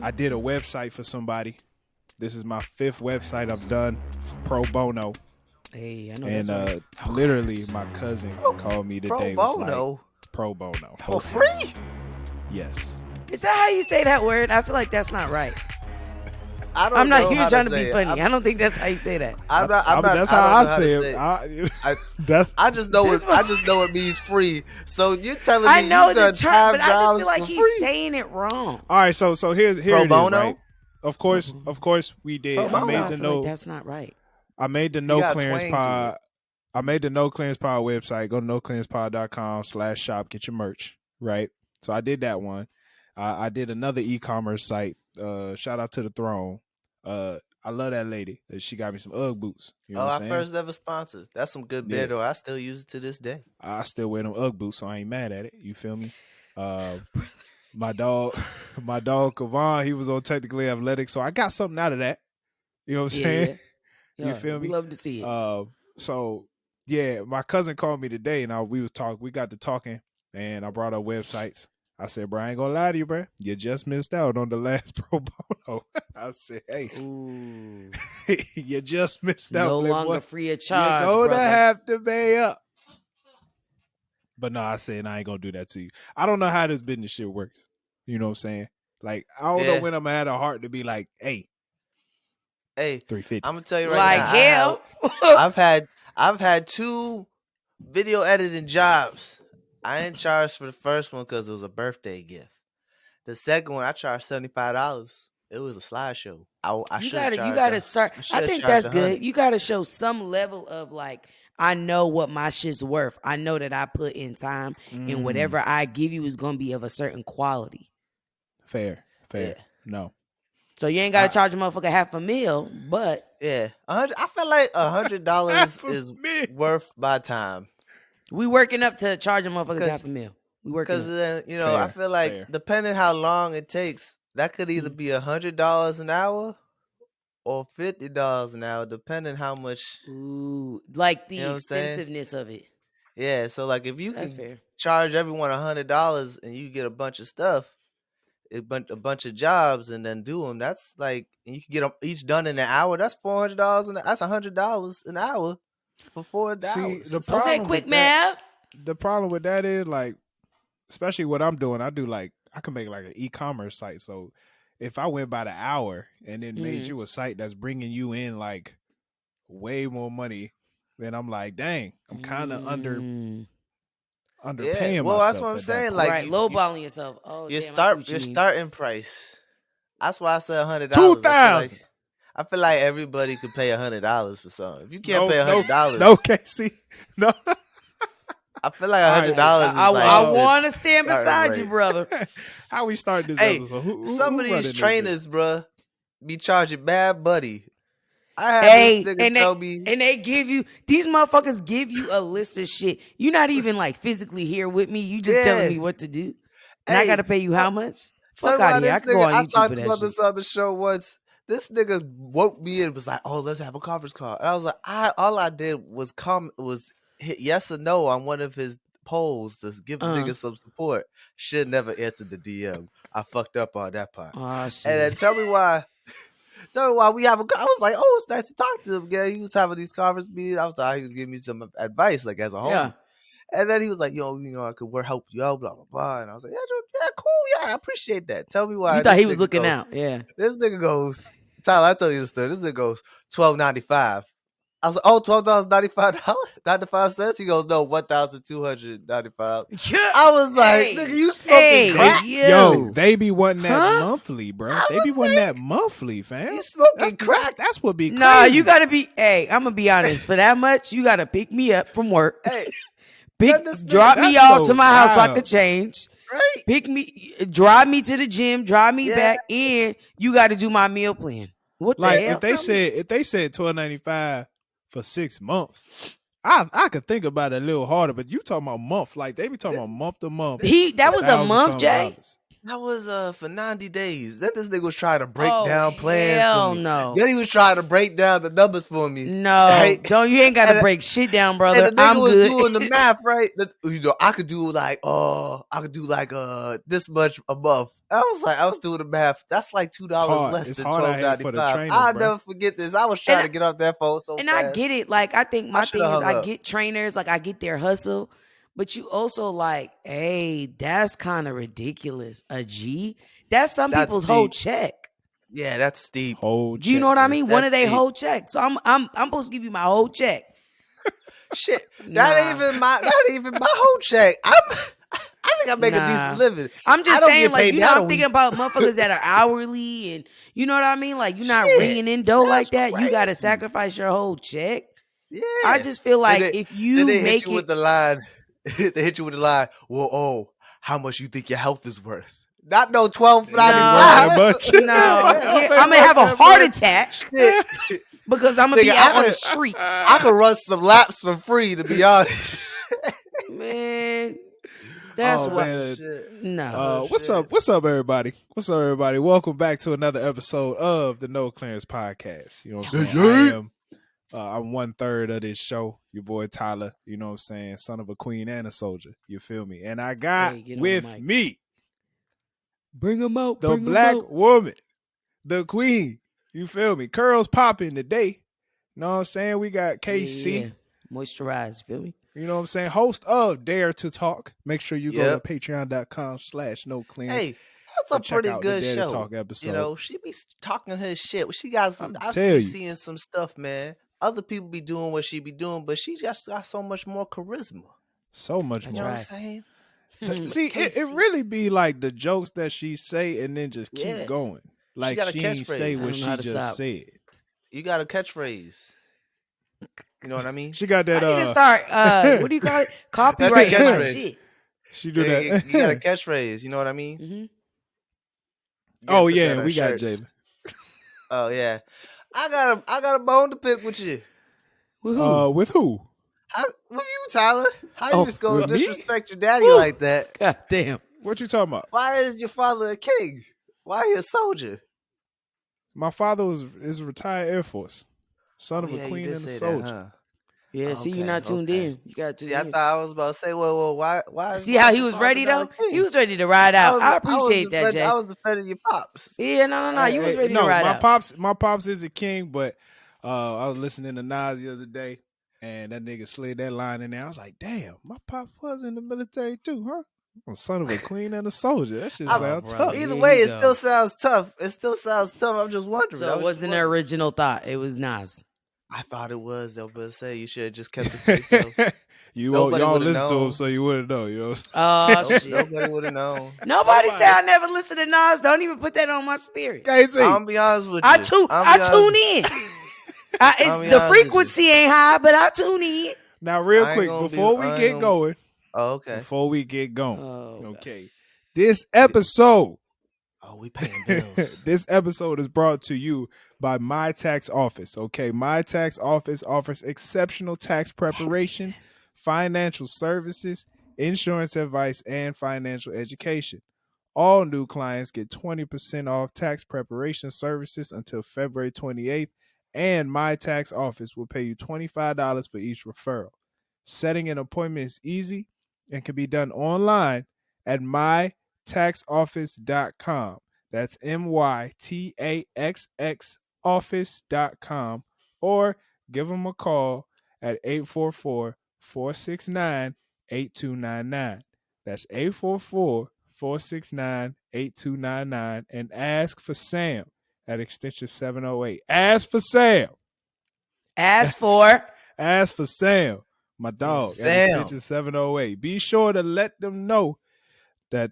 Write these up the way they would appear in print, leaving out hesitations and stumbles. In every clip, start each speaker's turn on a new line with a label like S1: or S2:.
S1: I did a website for somebody. This is my 5th website I've done pro bono.
S2: Hey, I know
S1: And
S2: that's right.
S1: literally, my cousin called me today.
S3: Pro
S1: Was
S3: bono?
S1: like, pro bono.
S3: For free?
S1: Yes.
S2: Is that how you say that word? I feel like that's not right.
S3: I'm
S2: not here trying to be funny. I don't think that's how you say that.
S1: That's how I say it.
S3: I just know it means free. So you're telling me
S2: I know
S3: you
S2: the
S3: done
S2: term,
S3: 5
S2: but I just
S3: jobs
S2: feel like
S3: for
S2: he's
S3: free?
S2: saying it wrong.
S1: All right, so here
S3: Pro
S1: it is,
S3: bono?
S1: right? Of course, we did.
S3: Pro bono.
S2: I feel like that's not right.
S1: I made the No Clearance Pod. I made the No Clearance Pod website. Go to noclearancepod.com/shop. Get your merch, right? So I did that one. I did another e-commerce site. Shout out to the Throne. I love that lady. She got me some UGG boots. You know what I'm saying?
S3: Our first ever sponsor. That's some good beer, though. I still use it to this day.
S1: I still wear them UGG boots, so I ain't mad at it. You feel me? My dog Kavon, he was on Technically Athletic, so I got something out of that. You know what I'm saying?
S2: Yeah.
S1: You feel me?
S2: We love to see it.
S1: So yeah, my cousin called me today, and we got to talking, and I brought up websites. I said, bro, I ain't gonna lie to you, bro. You just missed out on the last pro bono. I said, hey, you just missed out.
S2: No longer free of charge.
S1: You're gonna have to pay up. But no, I said, I ain't gonna do that to you. I don't know how this business shit works. You know what I'm saying? Like, I don't know when I'm gonna have a heart to be like, hey, 350.
S3: I'm gonna tell you right
S2: like
S3: now.
S2: Hell.
S3: I've had 2 video editing jobs. I didn't charge for the first one because it was a birthday gift. The second one, I charged $75. It was a slideshow.
S2: You gotta start. I think that's good. You gotta show some level of like, I know what my shit's worth. I know that I put in time, and whatever I give you is gonna be of a certain quality.
S1: Fair.
S3: Yeah.
S1: No.
S2: So you ain't gotta charge a motherfucker $500,000, but
S3: yeah, I feel like $100 is worth my time.
S2: We working up to charge a motherfuckers $500,000. We working
S3: because I feel like depending how long it takes, that could either be $100 an hour or $50 an hour, depending how much.
S2: Ooh, like the extensiveness of it.
S3: Yeah, so like if you can charge everyone $100 and you get a bunch of stuff, a bunch of jobs, and then do them, that's like, and you can get them each done in an hour. That's $400, and that's $100 an hour for 4 hours.
S1: See, the problem
S2: okay, quick math.
S1: The problem with that is like, especially what I'm doing, I can make like an e-commerce site. So if I went by the hour and then made you a site that's bringing you in like way more money, then I'm like, dang, I'm kind of underpaying myself.
S3: Well, that's what I'm saying. Like,
S2: right, lowballing yourself. Oh,
S3: your
S2: your
S3: starting price. That's why I said $100.
S1: $2,000.
S3: I feel like everybody could pay $100 for something. If you can't pay $100,
S1: no, Casey, no.
S3: I feel like $100.
S2: I want to stand beside you, brother.
S1: How we start this episode?
S3: Some of these trainers, bro, be charging bad buddy. I had this nigga tell me,
S2: and they give you, these motherfuckers give you a list of shit. You're not even like physically here with me. You just telling me what to do, and I got to pay you how much? Fuck out of here. I can go on YouTube.
S3: I talked about this on the show once. This nigga woke me in and was like, "Oh, let's have a conference call." And I was like, all I did was hit yes or no on one of his polls to give the nigga some support. Should never answered the DM. I fucked up on that part.
S2: Oh, shit.
S3: And then tell me why we have I was like, oh, it's nice to talk to him. Yeah, he was having these conference meetings. I was like, he was giving me some advice, like as a homie. Yeah. And then he was like, yo, I could help you out, blah, blah, blah. And I was like, yeah, cool. Yeah, I appreciate that. Tell me why.
S2: You thought he was looking out. Yeah.
S3: This nigga goes, Tyler, I told you the story. This nigga goes $12.95. I was like, oh, $12.95. He goes, no, $1,295.
S2: Yeah.
S3: I was like, nigga, you smoking crack?
S1: Yo, they be wanting that monthly, bro. They be wanting that monthly, fam.
S3: You smoking crack?
S1: That's what be crazy.
S2: Nah, you gotta be. Hey, I'm gonna be honest. For that much, you gotta pick me up from work.
S3: Hey,
S2: drop me off to my house so I could change.
S3: Right.
S2: Drive me to the gym, drive me back, and you got to do my meal plan. What the hell?
S1: If they said $12.95 for 6 months, I could think about it a little harder. But you talking about month, like they be talking about month to month.
S2: That was a month, Jay.
S3: That was for 90 days. Then this nigga was trying to break down plans
S2: hell
S3: for me.
S2: no.
S3: Then he was trying to break down the numbers for me.
S2: No,
S3: right?
S2: you ain't got to break shit down, brother.
S3: And the nigga
S2: I'm
S3: was
S2: good.
S3: doing the math, right? I could do like this much a month. I was doing the math. That's like $2 less than $12.95. I'll never forget this. I was trying to get off that phone so fast.
S2: And I get it. Like, I think my thing is I get trainers, like I get their hustle. But you also like, hey, that's kind of ridiculous. A G? That's some people's whole check.
S3: Yeah, that's steep.
S1: Whole check.
S2: Do you know what I mean? One of their whole checks. So I'm supposed to give you my whole check.
S3: Shit, that ain't even my whole check. I think I make a decent living.
S2: I'm just saying, like, you know, I'm thinking about motherfuckers that are hourly, and you know what I mean. Like, you're not ringing in dough like that. Crazy. You got to sacrifice your whole check.
S3: Yeah,
S2: I just feel like if you
S3: they
S2: make
S3: hit you with the line, they hit you with the line. Well, how much you think your health is worth? Not no $12.95.
S2: No, I'm gonna have a heart attack because I'm gonna be out on the streets.
S3: I could run some laps for free, to be honest.
S2: Man, that's
S1: no. What's up, everybody? Welcome back to another episode of the No Clearance Podcast. You know what I'm saying? I'm 1/3 of this show. Your boy Tyler. You know what I'm saying? Son of a queen and a soldier. You feel me? And I got with me.
S2: Bring them out.
S1: The black woman. The queen. You feel me? Curls popping today. You know what I'm saying? We got KC.
S2: Yeah. Moisturize. Feel me?
S1: You know what I'm saying? Host of Dare to Talk. Make sure you go to patreon.com/noclearance.
S3: Hey, that's a pretty good show.
S1: Talk episode.
S3: You know, she be talking her shit. She got some, I be seeing some stuff, man. Other people be doing what she be doing, but she just got so much more charisma.
S1: So much more.
S3: You know what I'm saying?
S1: See, it really be like the jokes that she say and then just keep going. Like she ain't say what she just said.
S3: You got a catchphrase. You know what I mean?
S1: She got that.
S2: I need to start. What do you call it? Copyright my shit.
S1: She do that.
S3: You got a catchphrase. You know what I mean?
S2: Mm-hmm.
S1: Oh yeah, we got Jalen.
S3: Oh yeah, I got a bone to pick with you.
S1: With who?
S3: With you, Tyler. How you just go disrespect your daddy like that?
S2: God damn.
S1: What you talking about?
S3: Why is your father a king? Why he a soldier?
S1: My father is a retired Air Force. Son of a queen and a soldier.
S3: That, huh?
S2: Yeah, see, you're not tuned in. You got to tune in.
S3: I thought I was about to say, well, why?
S2: See how he was ready, though? He was ready to ride out. I appreciate that, Jay.
S3: I was defending your pops.
S2: Yeah, no. You was ready to ride
S1: out. My pops is a king, but I was listening to Nas the other day, and that nigga slid that line in there. I was like, damn, my pops was in the military too, huh? Son of a queen and a soldier. That shit sounds tough.
S3: Either way, it still sounds tough. I'm just wondering.
S2: So it wasn't an original thought. It was Nas.
S3: I thought it was. Though, but say you should have just kept it to yourself.
S1: Y'all listen to him, so you wouldn't know. You know.
S2: Oh shit!
S3: Nobody would have known.
S2: Nobody said I never listened to Nas. Don't even put that on my spirit.
S3: I'll be honest with you.
S2: I tune in. The frequency ain't high, but I tune in.
S1: Now, real quick, before we get going.
S3: Oh, okay.
S1: Before we get going, okay. This episode.
S3: Oh, we paying bills.
S1: This episode is brought to you by My Tax Office. Okay, My Tax Office offers exceptional tax preparation, financial services, insurance advice, and financial education. All new clients get 20% off tax preparation services until February 28th, and My Tax Office will pay you $25 for each referral. Setting an appointment is easy and can be done online at mytaxoffice.com. That's MYTAXX office.com, or give them a call at 844-469-8299. That's 844-469-8299, and ask for Sam at extension 708. Ask for Sam.
S2: Ask for
S1: Sam. My dog, at extension 708. Be sure to let them know that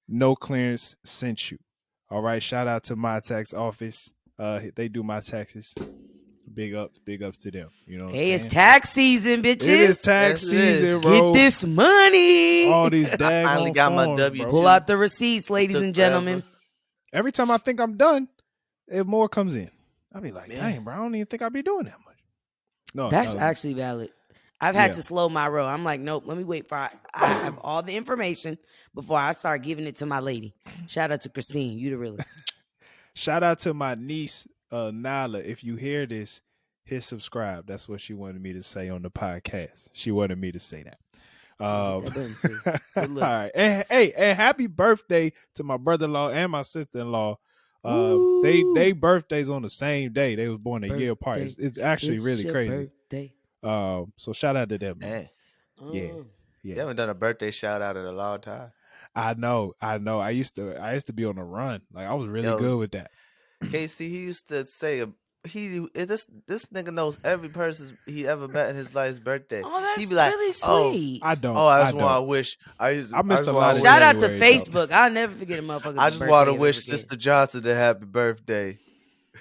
S1: No Clearance sent you. All right, shout out to My Tax Office. They do my taxes. Big ups to them. You know what I'm saying?
S2: It's tax season, bitches.
S1: It is tax season, bro.
S2: Get this money.
S1: All these daggone
S3: I finally got my W2.
S2: Pull out the receipts, ladies and gentlemen.
S1: Every time I think I'm done, more comes in. I'll be like, dang, bro, I don't even think I'll be doing that much.
S2: That's actually valid. I've had to slow my roll. I'm like, nope, let me wait for I have all the information before I start giving it to my lady. Shout out to Christine. You the realest.
S1: Shout out to my niece, Nala. If you hear this, hit subscribe. That's what she wanted me to say on the podcast. She wanted me to say that. All right. And happy birthday to my brother-in-law and my sister-in-law. They birthdays on the same day. They was born a year apart. It's actually really crazy.
S2: Birthday.
S1: So shout out to them, man. Yeah.
S3: You haven't done a birthday shout out in a long time.
S1: I know. I used to be on the run. Like I was really good with that.
S3: Casey, he used to say this nigga knows every person he ever met in his life's birthday.
S2: Oh, that's
S3: He'd be like,
S2: really sweet.
S1: I don't.
S3: I just want to wish. I
S1: missed a lot.
S2: Shout out to Facebook. I'll never forget a motherfucker's birthday.
S3: I just want to wish Sister Johnson a happy birthday.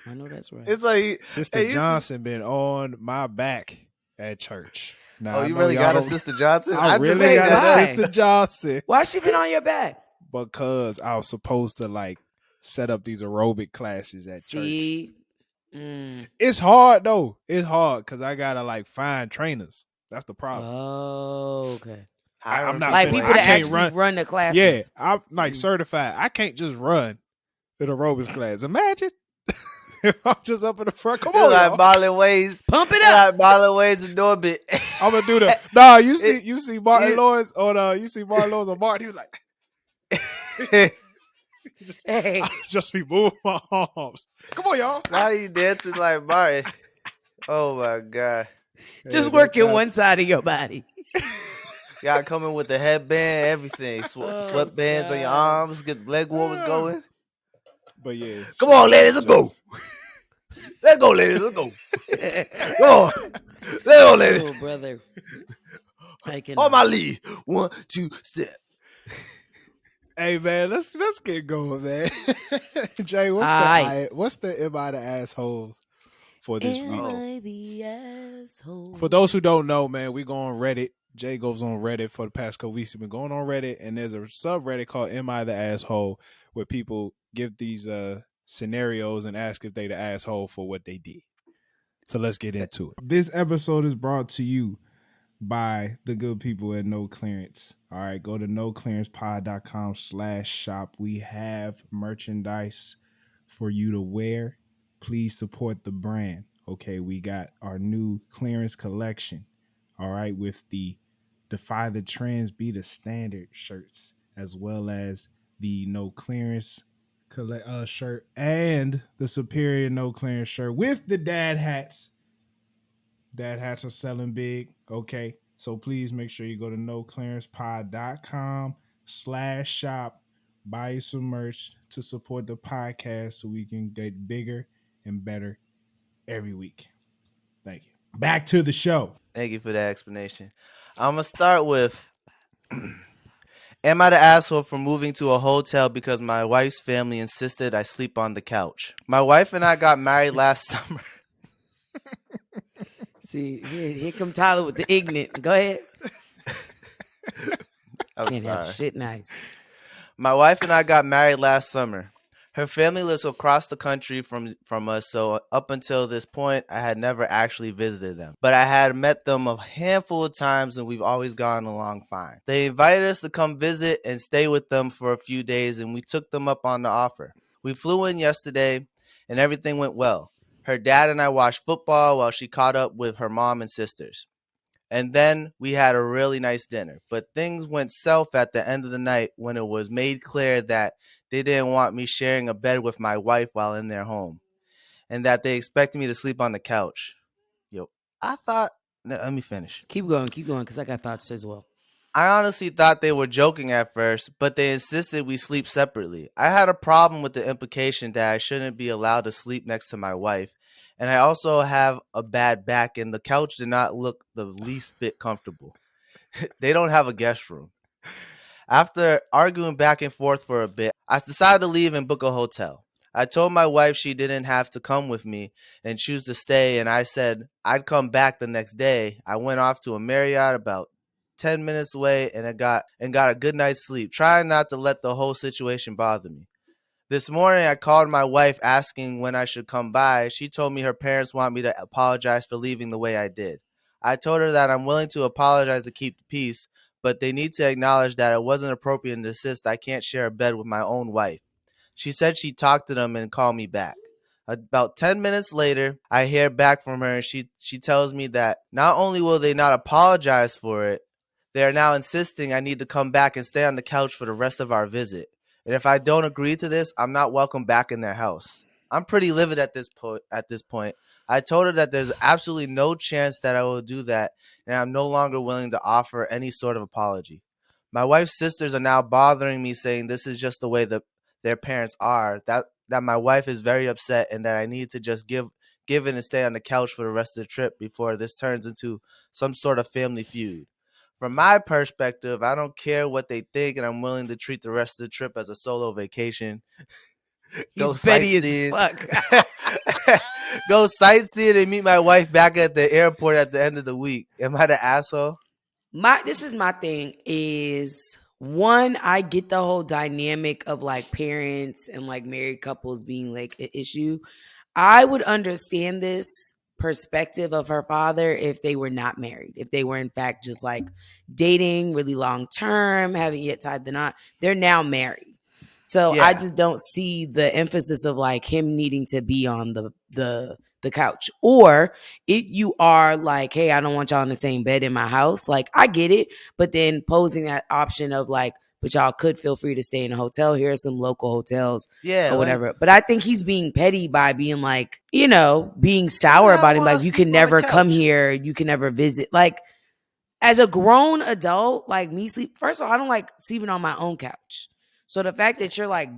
S2: I know that's right.
S3: It's like
S1: Sister Johnson been on my back at church. Now,
S3: you really got a Sister Johnson?
S1: I really got a Sister Johnson.
S2: Why she been on your back?
S1: Because I was supposed to like set up these aerobic classes at church. It's hard though. It's hard because I gotta like find trainers. That's the problem.
S2: Oh, okay.
S1: I'm not
S2: like people that actually run the classes.
S1: Yeah, I'm like certified. I can't just run an aerobics class. Imagine if I'm just up in the front. Come on,
S3: like Marlon Wayans.
S2: Pump it up.
S3: Like Marlon Wayans and Norbit.
S1: I'm gonna do that. Nah, you see Martin Lawrence on you see Martin Lawrence on Martin. He was like. Just be moving my arms. Come on, y'all.
S3: Now you dancing like Martin. Oh my God.
S2: Just working one side of your body.
S3: Y'all coming with the headband, everything. Sweatbands on your arms, get leg warmers going.
S1: But yeah.
S3: Come on, ladies, let's go. Let's go, ladies, let's go. Go on. Let's go, ladies.
S2: Oh, brother.
S3: On my lead. 1, 2, step.
S1: Hey man, let's get going, man. Jay, what's the Am I the Assholes for this week?
S2: I the asshole?
S1: For those who don't know, man, we go on Reddit. Jay goes on Reddit for the past couple weeks. We've been going on Reddit, and there's a subreddit called Am I the Asshole, where people give these scenarios and ask if they the asshole for what they did. So let's get into it. This episode is brought to you by the good people at No Clearance. All right, go to noclearancepod.com/shop. We have merchandise for you to wear. Please support the brand. Okay, we got our new clearance collection. All right, with the Defy the Trends, Be the Standard shirts, as well as the No Clearance shirt and the Superior No Clearance shirt with the dad hats. Dad hats are selling big. Okay. So please make sure you go to noclearancepod.com/shop. Buy you some merch to support the podcast so we can get bigger and better every week. Thank you. Back to the show.
S3: Thank you for that explanation. I'm going to start with, am I the asshole for moving to a hotel because my wife's family insisted I sleep on the couch? My wife and I got married last summer.
S2: See, here come Tyler with the ignorant. Go ahead.
S3: Can't have
S2: shit nice.
S3: My wife and I got married last summer. Her family lives across the country from us, so up until this point, I had never actually visited them. But I had met them a handful of times, and we've always gotten along fine. They invited us to come visit and stay with them for a few days, and we took them up on the offer. We flew in yesterday, and everything went well. Her dad and I watched football while she caught up with her mom and sisters. And then we had a really nice dinner. But things went south at the end of the night when it was made clear that they didn't want me sharing a bed with my wife while in their home. And that they expected me to sleep on the couch. Let me finish.
S2: Keep going, because I got thoughts as well.
S3: I honestly thought they were joking at first, but they insisted we sleep separately. I had a problem with the implication that I shouldn't be allowed to sleep next to my wife. And I also have a bad back, and the couch did not look the least bit comfortable. They don't have a guest room. After arguing back and forth for a bit, I decided to leave and book a hotel. I told my wife she didn't have to come with me and choose to stay, and I said I'd come back the next day. I went off to a Marriott about 10 minutes away and got a good night's sleep, trying not to let the whole situation bother me. This morning, I called my wife asking when I should come by. She told me her parents want me to apologize for leaving the way I did. I told her that I'm willing to apologize to keep the peace, but they need to acknowledge that it wasn't appropriate and insist I can't share a bed with my own wife. She said she talked to them and called me back. About 10 minutes later, I hear back from her and she tells me that not only will they not apologize for it, they are now insisting I need to come back and stay on the couch for the rest of our visit. And if I don't agree to this, I'm not welcome back in their house. I'm pretty livid at this point. I told her that there's absolutely no chance that I will do that, and I'm no longer willing to offer any sort of apology. My wife's sisters are now bothering me, saying this is just the way that their parents are, that my wife is very upset and that I need to just give in and stay on the couch for the rest of the trip before this turns into some sort of family feud. From my perspective, I don't care what they think, and I'm willing to treat the rest of the trip as a solo vacation.
S2: Go sightseeing.
S3: Go sightseeing and meet my wife back at the airport at the end of the week. Am I the asshole?
S2: This is my thing is, one, I get the whole dynamic of like parents and like married couples being like an issue. I would understand this perspective of her father if they were not married, if they were in fact just like dating really long term, haven't yet tied the knot. They're now married. So I just don't see the emphasis of like him needing to be on the couch. Or if you are like, hey, I don't want y'all in the same bed in my house, like I get it. But then posing that option of like, but y'all could feel free to stay in a hotel. Here are some local hotels or whatever. But I think he's being petty by being like, being sour about him. Like, you can never come here. You can never visit. Like, as a grown adult, like me first of all, I don't like sleeping on my own couch. So the fact that you're like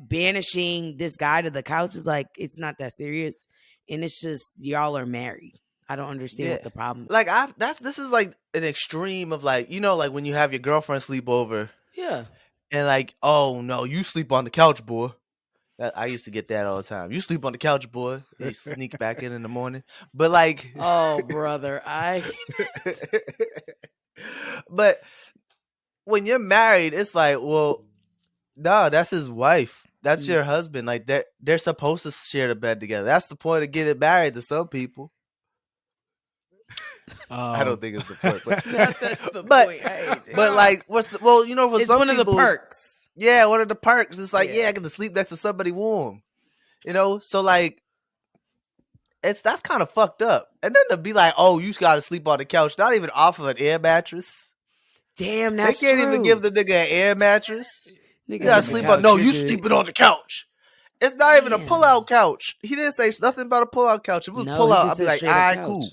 S2: banishing this guy to the couch is like, it's not that serious. And it's just, y'all are married. I don't understand what the problem is.
S3: Like, this is like an extreme of like, like when you have your girlfriend sleep over.
S2: Yeah.
S3: And like, oh no, you sleep on the couch, boy. I used to get that all the time. You sleep on the couch, boy. You sneak back in the morning. But like,
S2: oh brother,
S3: But when you're married, it's like, well, no, that's his wife. That's your husband. Like they're supposed to share the bed together. That's the point of getting married to some people. I don't think it's the point, but
S2: that's the point.
S3: But like, for
S2: it's
S3: some people,
S2: one of the perks.
S3: Yeah, one of the perks. It's like, I get to sleep next to somebody warm. So like, that's kind of fucked up. And then to be like, oh, you got to sleep on the couch, not even off of an air mattress.
S2: Damn, that's
S3: true. They can't even give the nigga an air mattress. You gotta sleep on. No, you sleeping on the couch. It's not even a pull-out couch. He didn't say nothing about a pull-out couch. If it was pull-out, I'd be like, all right, cool.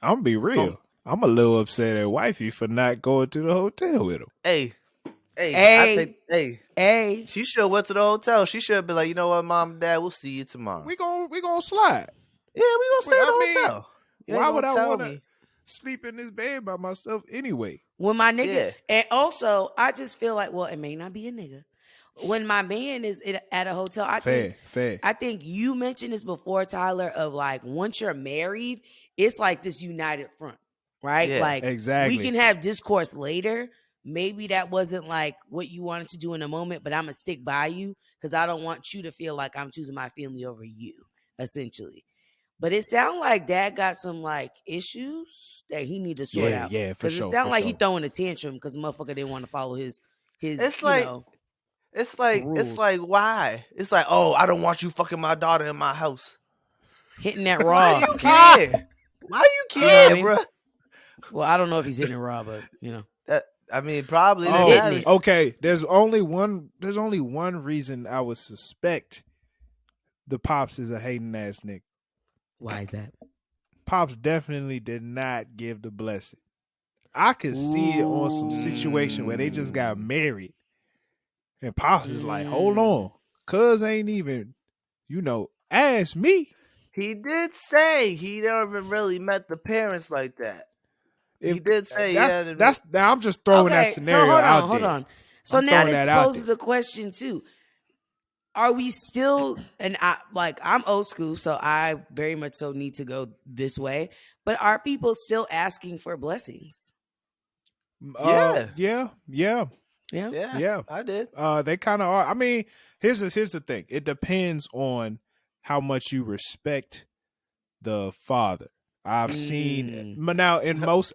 S1: I'm gonna be real. I'm a little upset at wifey for not going to the hotel with him.
S3: Hey. She should have went to the hotel. She should have been like, you know what, mom and dad, we'll see you tomorrow.
S1: We gonna slide.
S3: Yeah, we gonna stay at the hotel.
S1: Why would I want to sleep in this bed by myself anyway?
S2: When my nigga, and also I just feel like, well, it may not be a nigga. When my man is at a hotel, I think you mentioned this before, Tyler, of like, once you're married, it's like this united front, right?
S1: Yeah,
S2: like,
S1: exactly.
S2: We can have discourse later. Maybe that wasn't like what you wanted to do in a moment, but I'm gonna stick by you because I don't want you to feel like I'm choosing my family over you, essentially. But it sounds like dad got some like issues that he need to sort out.
S1: Yeah, for sure.
S2: Because it sounds like he throwing a tantrum because the motherfucker didn't want to follow his
S3: it's like why? It's like, oh, I don't want you fucking my daughter in my house.
S2: Hitting that raw.
S3: Why do you care? Why do you care, bro?
S2: Well, I don't know if he's hitting it raw, but
S3: probably.
S1: Okay. There's only one reason I would suspect the Pops is a hating ass nigga.
S2: Why is that?
S1: Pops definitely did not give the blessing. I could see it on some situation where they just got married. And Pops is like, hold on. Cuz ain't even, ask me.
S3: He did say he never really met the parents like that. He did say
S1: I'm just throwing that scenario out there.
S2: Hold on. So now this poses a question too. Are we still, and I'm old school, so I very much so need to go this way, but are people still asking for blessings?
S1: Yeah.
S3: I did.
S1: They kind of are. I mean, here's the thing. It depends on how much you respect the father. I've seen, but now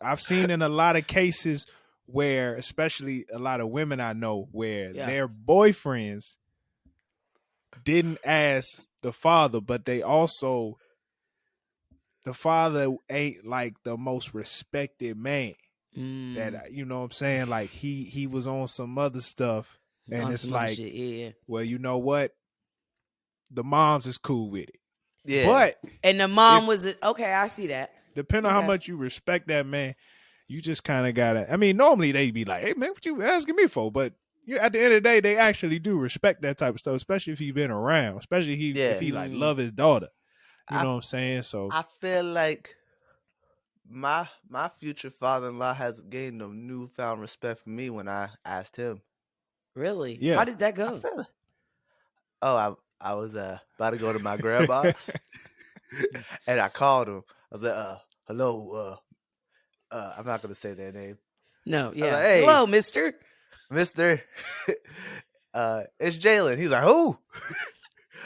S1: I've seen in a lot of cases where, especially a lot of women I know, where their boyfriends didn't ask the father, but the father ain't like the most respected man. That, you know what I'm saying? Like he was on some other stuff, and it's like, well, you know what? The moms is cool with it.
S3: Yeah.
S1: But
S2: and the mom was okay, I see that.
S1: Depending on how much you respect that man, you just kind of gotta. I mean, normally they be like, "Hey man, what you asking me for?" But at the end of the day, they actually do respect that type of stuff, especially if he been around, especially if he like love his daughter. You know what I'm saying? So
S3: I feel like my future father-in-law has gained a newfound respect for me when I asked him.
S2: Really? Yeah. How did that go?
S3: I was about to go to my grandma's, and I called him. I was like, "Hello, I'm not gonna say their name."
S2: No, yeah.
S3: Like, hey,
S2: hello, Mister.
S3: It's Jalen. He's like, who?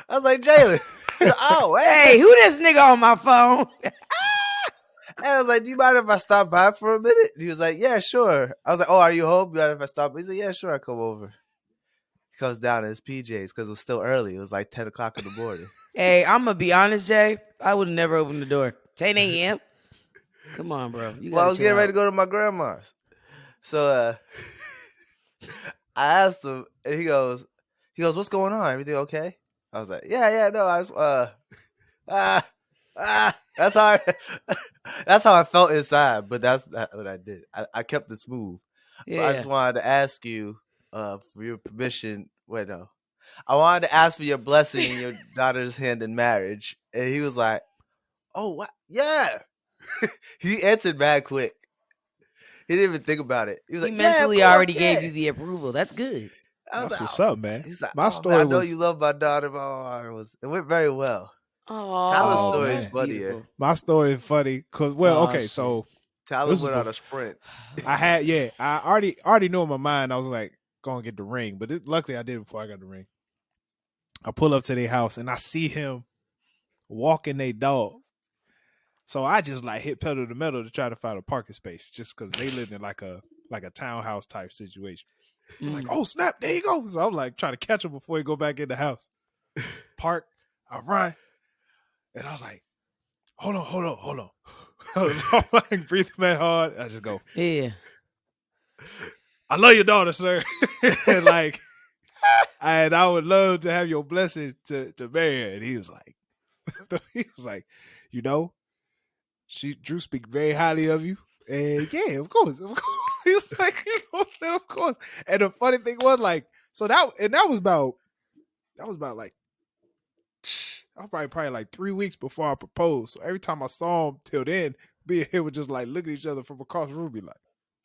S3: I was like, Jalen. Like, oh,
S2: hey, who this nigga on my phone?
S3: And I was like, do you mind if I stop by for a minute? And he was like, yeah, sure. I was like, oh, are you home? You mind if I stop by? He's like, yeah, sure, I come over. He comes down in his PJs because it was still early. It was like 10 o'clock in the morning.
S2: Hey, I'm going to be honest, Jay. I would have never opened the door. 10 a.m.? Come on, bro.
S3: Well, I was getting ready to go to my grandma's. So I asked him, and he goes, what's going on? Everything okay? I was like, yeah, no, I was, that's how I felt inside, but that's not what I did. I kept it smooth. So I just wanted to ask you for your permission. Wait, no. I wanted to ask for your blessing in your daughter's hand in marriage. And he was like, oh, what? Yeah. He answered mad quick. He didn't even think about it. He was like,
S2: mentally already gave you the approval. That's good.
S1: That's like, what's up, man.
S3: He's like,
S1: my story
S3: man, I know you love my daughter. It went very well. Tyler's story is funnier.
S1: Beautiful. My story is funny because, so
S3: Tyler went on a sprint.
S1: I already knew in my mind I was like going to get the ring, but luckily I did before I got the ring. I pull up to their house and I see him walking their dog. So I just like hit pedal to the metal to try to find a parking space just because they lived in like a townhouse type situation. So like, oh snap, there you go. So I'm like trying to catch him before he go back in the house. Park, I run. And I was like, hold on. So I'm like breathing back hard. I just go, yeah. I love your daughter, sir. And like, and I would love to have your blessing to marry her. And he was like, you know, Drew speak very highly of you. And yeah, of course. He was like, you know what I'm saying? Of course. And the funny thing was like, so that was about like, I was probably like 3 weeks before I proposed. So every time I saw him till then, me and him would just like look at each other from across the room, be like,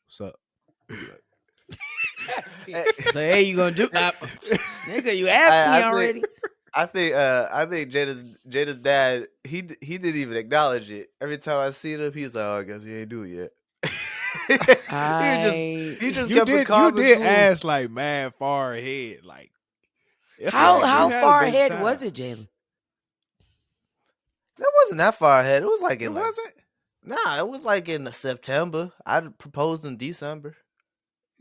S1: "What's up?" He'd be
S2: like, so hey, you gonna do that? Nigga, you asked me already.
S3: I think Jada's dad, he didn't even acknowledge it. Every time I see him, he's like, "Oh, I guess he ain't do it yet." he just kept it calm.
S1: You did ask like mad far ahead, like
S2: how far ahead was it, Jalen?
S3: It wasn't that far ahead. It was like in
S1: wasn't.
S3: Nah, it was like in September. I proposed in December.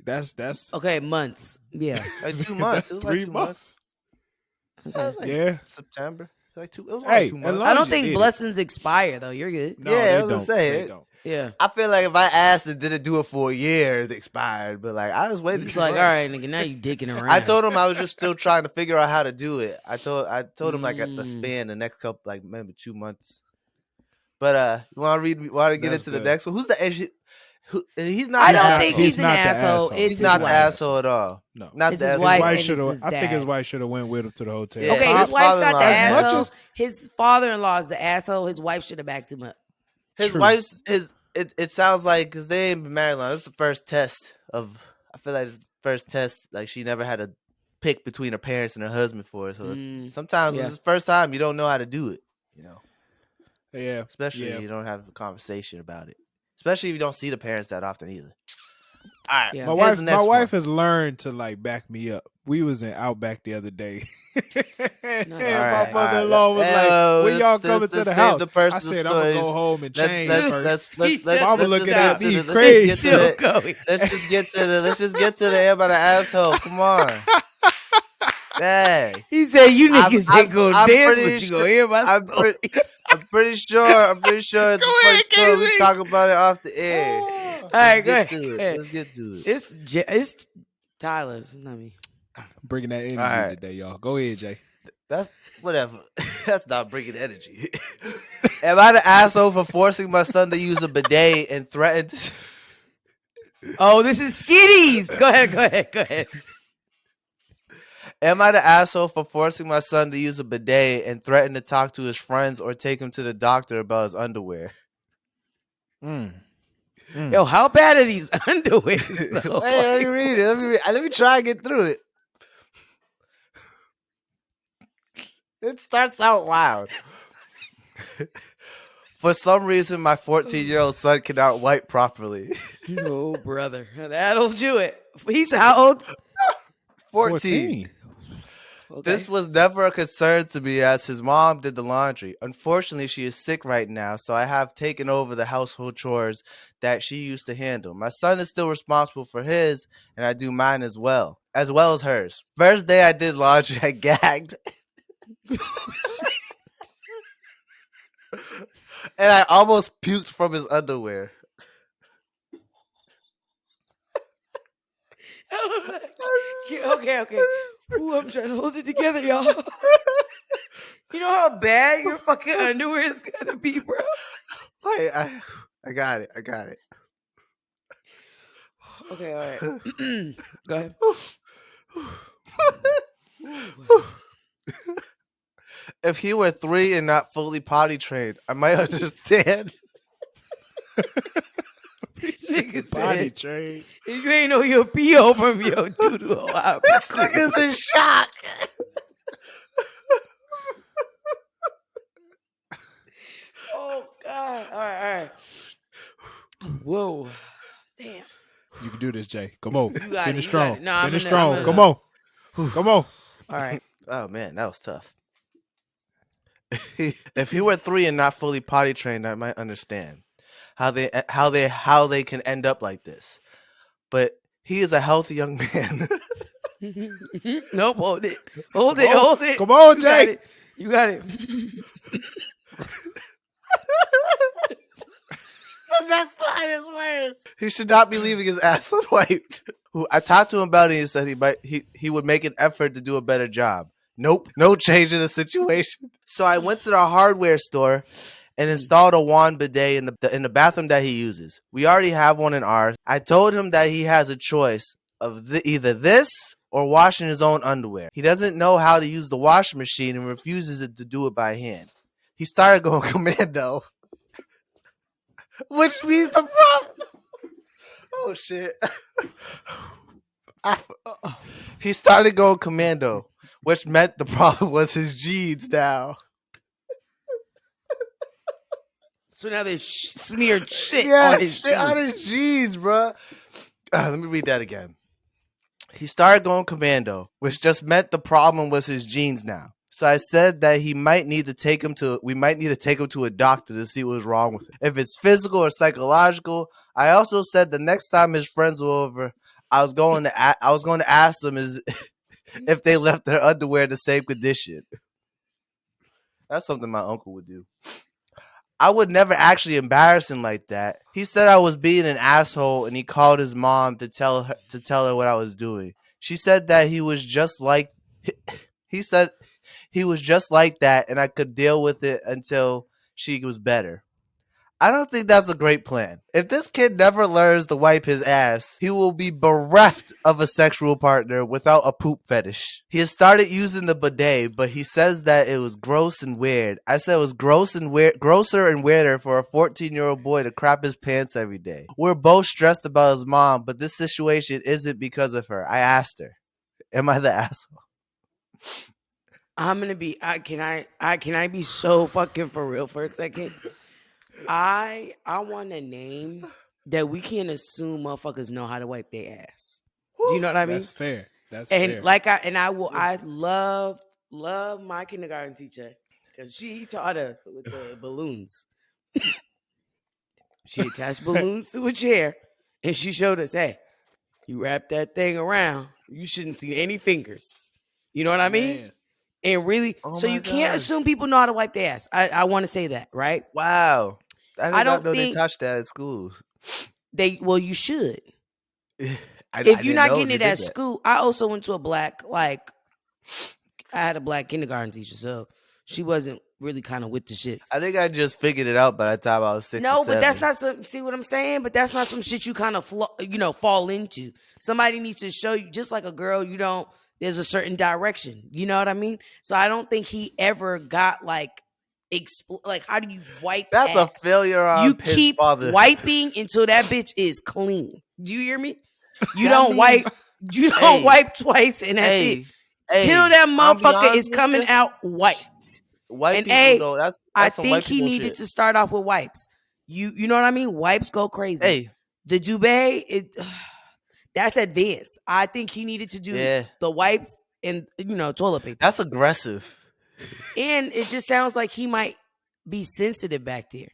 S1: That's
S2: okay. Months, yeah,
S3: like 2 months. It was
S1: 3
S3: like 2
S1: months.
S3: Okay.
S1: Yeah,
S3: September. Like it was like 2 months.
S2: I don't think blessings expire though. You're good.
S1: No,
S3: yeah,
S1: they
S3: I was
S1: don't.
S3: Say
S1: they
S3: it.
S1: don't.
S3: Yeah, I feel like if I asked and didn't do it for a year, it expired. But like I just waited.
S2: It's like, all right, nigga, now you dicking around.
S3: I told him I was just still trying to figure out how to do it. I told him like at the span the next couple, like maybe 2 months. But you want to get into the next one? Who's the issue? He's not.
S2: I don't think he's an asshole.
S3: He's not the asshole at all.
S1: No,
S3: not
S2: it's
S3: the
S2: his
S3: asshole.
S2: wife.
S1: I think his wife should have went with him to the hotel.
S2: Yeah. Okay, his wife's not the asshole. His father-in-law is the asshole. His wife should have backed him up.
S3: His wife's It sounds like because they ain't been married long. This is the first test of. I feel like it's the first test. Like she never had to pick between her parents and her husband for her. So sometimes when it's the first time, you don't know how to do it. You know.
S1: Yeah.
S3: Especially if you don't have a conversation about it. Especially if you don't see the parents that often either. right.
S2: Yeah.
S1: My wife has learned to like back me up. We was in Outback the other day, and my mother-in-law was like, "When y'all coming to the house?" I said, "I'm gonna go home and change first." Mama looking at me crazy.
S3: Let's just get to the air by the asshole. Come on. Dang.
S2: He said, "You niggas ain't gonna dance, but you gonna hear my story."
S3: I'm pretty sure it's a funny story. We talk about it off the air.
S2: All right, go ahead.
S3: Let's get to it.
S2: It's Tyler's, not me.
S1: Bringing that energy today, y'all. Go ahead, Jay.
S3: That's whatever. That's not bringing energy. Am I the asshole for forcing my son to use a bidet and threatened?
S2: Oh, this is Skitties. Go ahead.
S3: Am I the asshole for forcing my son to use a bidet and threaten to talk to his friends or take him to the doctor about his underwear?
S2: Yo, how bad are these underwears, though?
S3: Hey, let me read it. Let me try and get through it. It starts out loud. For some reason, my 14-year-old son cannot wipe properly.
S2: Oh, brother. That'll do it. He's how old?
S3: 14. Okay. This was never a concern to me as his mom did the laundry. Unfortunately, she is sick right now, so I have taken over the household chores that she used to handle. My son is still responsible for his, and I do mine as well as hers. First day I did laundry, I gagged. And I almost puked from his underwear.
S2: Okay. Ooh, I'm trying to hold it together, y'all. You know how bad your fucking underwear is gonna be, bro?
S3: Wait, I got it.
S2: Okay, all right. Go ahead.
S3: If he were 3 and not fully potty trained, I might understand.
S1: Potty trained.
S2: If you ain't know your P.O. from your doodle,
S3: this nigga's in shock.
S2: Oh God! All right. Whoa, damn.
S1: You can do this, Jay. Come on, finish
S2: it,
S1: strong.
S2: No,
S1: finish strong. Come on.
S2: All right.
S3: Oh man, that was tough. If he were 3 and not fully potty trained, I might understand how they can end up like this. But he is a healthy young man.
S2: Nope, hold it.
S1: Come on, Jay.
S2: You got it.
S3: The next line is worse. He should not be leaving his ass unwiped. I talked to him about it and he said he would make an effort to do a better job. Nope, no change in the situation. So I went to the hardware store and installed a wand bidet in the bathroom that he uses. We already have one in ours. I told him that he has a choice of either this or washing his own underwear. He doesn't know how to use the washing machine and refuses to do it by hand. He started going commando, which means the problem. Oh shit. He started going commando, which meant the problem was his jeans now.
S2: So now they smeared shit
S3: on his jeans, bro. Let me read that again. He started going commando, which just meant the problem was his jeans now. So I said that we might need to take him to a doctor to see what's wrong with it. If it's physical or psychological. I also said the next time his friends were over, I was going to ask them if they left their underwear in the same condition. That's something my uncle would do. I would never actually embarrass him like that. He said I was being an asshole and he called his mom to tell her what I was doing. She said that he was just like that and I could deal with it until she was better. I don't think that's a great plan. If this kid never learns to wipe his ass, he will be bereft of a sexual partner without a poop fetish. He has started using the bidet, but he says that it was gross and weird. I said it was grosser and weirder for a 14-year-old boy to crap his pants every day. We're both stressed about his mom, but this situation isn't because of her. I asked her, am I the asshole?
S2: I'm gonna be. Can I be so fucking for real for a second? I want to name that we can't assume motherfuckers know how to wipe their ass. Do you know what I mean?
S1: That's fair. That's
S2: and
S1: fair.
S2: like I love my kindergarten teacher because she taught us with the balloons. She attached balloons to a chair and she showed us, hey, you wrap that thing around, you shouldn't see any fingers. You know what I mean? And really, so you can't assume people know how to wipe their ass. I want to say that, right?
S3: Wow. I don't know
S2: think
S3: they touch that at schools.
S2: You should.
S3: I
S2: If you're not
S3: know
S2: getting
S3: they
S2: it
S3: did
S2: at
S3: that.
S2: school, I also went to a black, I had a black kindergarten teacher, so she wasn't really kind of with the shits.
S3: I think I just figured it out by the time I was 6 or 7.
S2: No, but that's not some. See what I'm saying? But that's not some shit you kind of fall into. Somebody needs to show you, just like a girl. You don't. There's a certain direction. You know what I mean? So I don't think he ever got like how do you wipe?
S3: That's
S2: ass?
S3: a failure on
S2: You
S3: his
S2: keep
S3: father.
S2: wiping until that bitch is clean. Do you hear me? You don't wipe. You don't wipe twice, and that's it. Till that motherfucker is coming out wiped.
S3: White people though, that's
S2: I
S3: some
S2: think
S3: white
S2: he
S3: people
S2: needed
S3: shit.
S2: to start off with wipes. You know what I mean? Wipes go crazy.
S3: Hey,
S2: the duvet, that's advanced. I think he needed to do the wipes and toilet paper.
S3: That's aggressive.
S2: And it just sounds like he might be sensitive back there.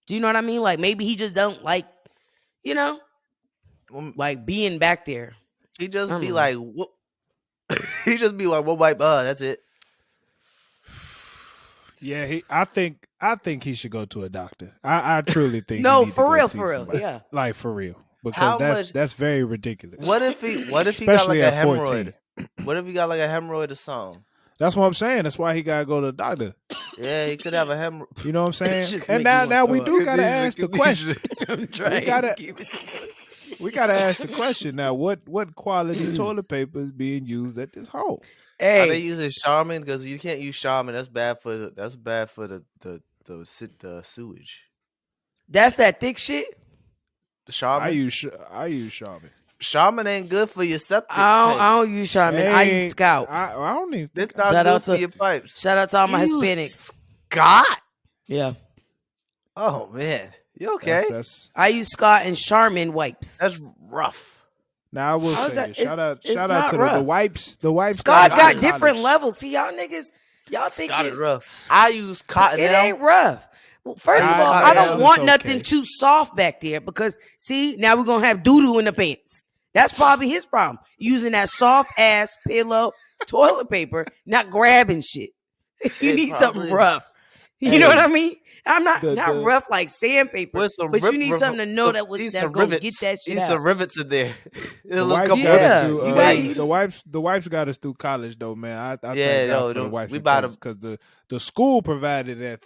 S2: Do you know what I mean? Like maybe he just don't like, like being back there.
S3: He just be like, what? He just be like, "What wipe? That's it."
S1: Yeah, I think he should go to a doctor. I truly think
S2: no,
S1: he need
S2: for
S1: to
S2: real,
S1: see
S2: for real,
S1: somebody.
S2: yeah,
S1: like for real, because that's very ridiculous.
S3: What if he got like a hemorrhoid? What if he got like a hemorrhoid or something?
S1: That's what I'm saying. That's why he gotta go to the doctor.
S3: Yeah, he could have a hemorrhoid.
S1: You know what I'm saying? And now we do gotta ask the question. We gotta ask the question now. What quality toilet paper is being used at this home?
S3: Are they using Charmin? Because you can't use Charmin. That's bad for the sewage.
S2: That's that thick shit.
S3: The Charmin.
S1: I use Charmin.
S3: Charmin ain't good for your septic.
S2: I don't use Charmin. I use Scout.
S1: I don't even.
S3: It's not good for your pipes.
S2: Shout out to all my Hispanics.
S3: Scott.
S2: Yeah.
S3: Oh man, you okay?
S2: I use Scott and Charmin wipes.
S3: That's rough.
S1: Now I will say, shout out to the wipes. The wipes.
S2: Scott got different levels. See, y'all niggas, y'all think
S3: it's rough. I use Cotton.
S2: It ain't rough. Well, first of all, I don't want nothing too soft back there because see, now we're gonna have doo-doo in the pants. That's probably his problem. Using that soft ass pillow toilet paper, not grabbing shit. You need something rough. You know what I mean? I'm not rough like sandpaper, but you need something to know that's going to get that shit out.
S3: Some rivets in there.
S1: The wipes got us through college though, man. I thank God for the wipes because the school provided that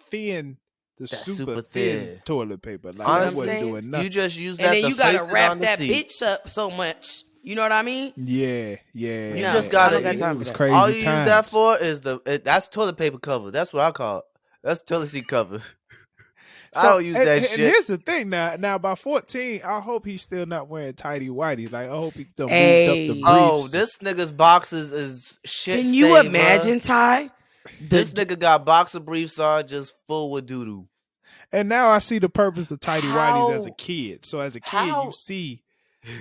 S1: super thin toilet paper. Like I wasn't doing nothing.
S3: You just use that,
S2: and then you gotta wrap that bitch up so much. You know what I mean?
S1: Yeah.
S3: You just gotta.
S1: It was crazy.
S3: All you use that for is that's toilet paper cover. That's what I call it. That's toilet seat cover. I don't use that shit.
S1: And here's the thing now by 14, I hope he's still not wearing tighty whities. Like I hope he done moved up the briefs.
S3: Oh, this nigga's boxes is shit.
S2: Can you imagine, Ty?
S3: This nigga got boxer briefs on just full with doo-doo.
S1: And now I see the purpose of tighty whities as a kid. So as a kid,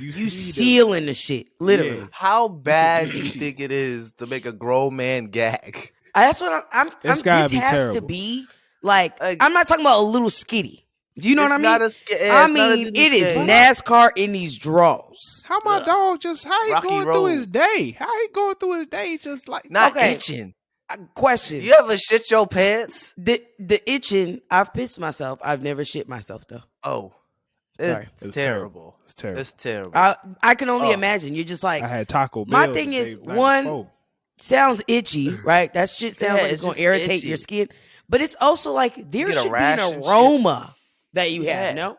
S1: you
S2: sealing the shit, literally.
S3: Yeah. How bad do you think it is to make a grown man gag?
S2: That's what
S1: this has
S2: terrible. To be like I'm not talking about a little skitty. Do you know what I mean? It is NASCAR in these draws.
S1: How my dog how he going through his day? How he going through his day just like
S3: not itching?
S2: Question.
S3: You ever shit your pants?
S2: The itching, I've pissed myself. I've never shit myself though.
S3: Oh.
S2: Sorry.
S3: It's terrible.
S1: It's terrible.
S3: It's terrible.
S2: I can only imagine. You're just like
S1: I had Taco Bell.
S2: My thing is one sounds itchy, right? That shit sounds like it's gonna irritate your skin. But it's also like there should be an aroma that you have, no?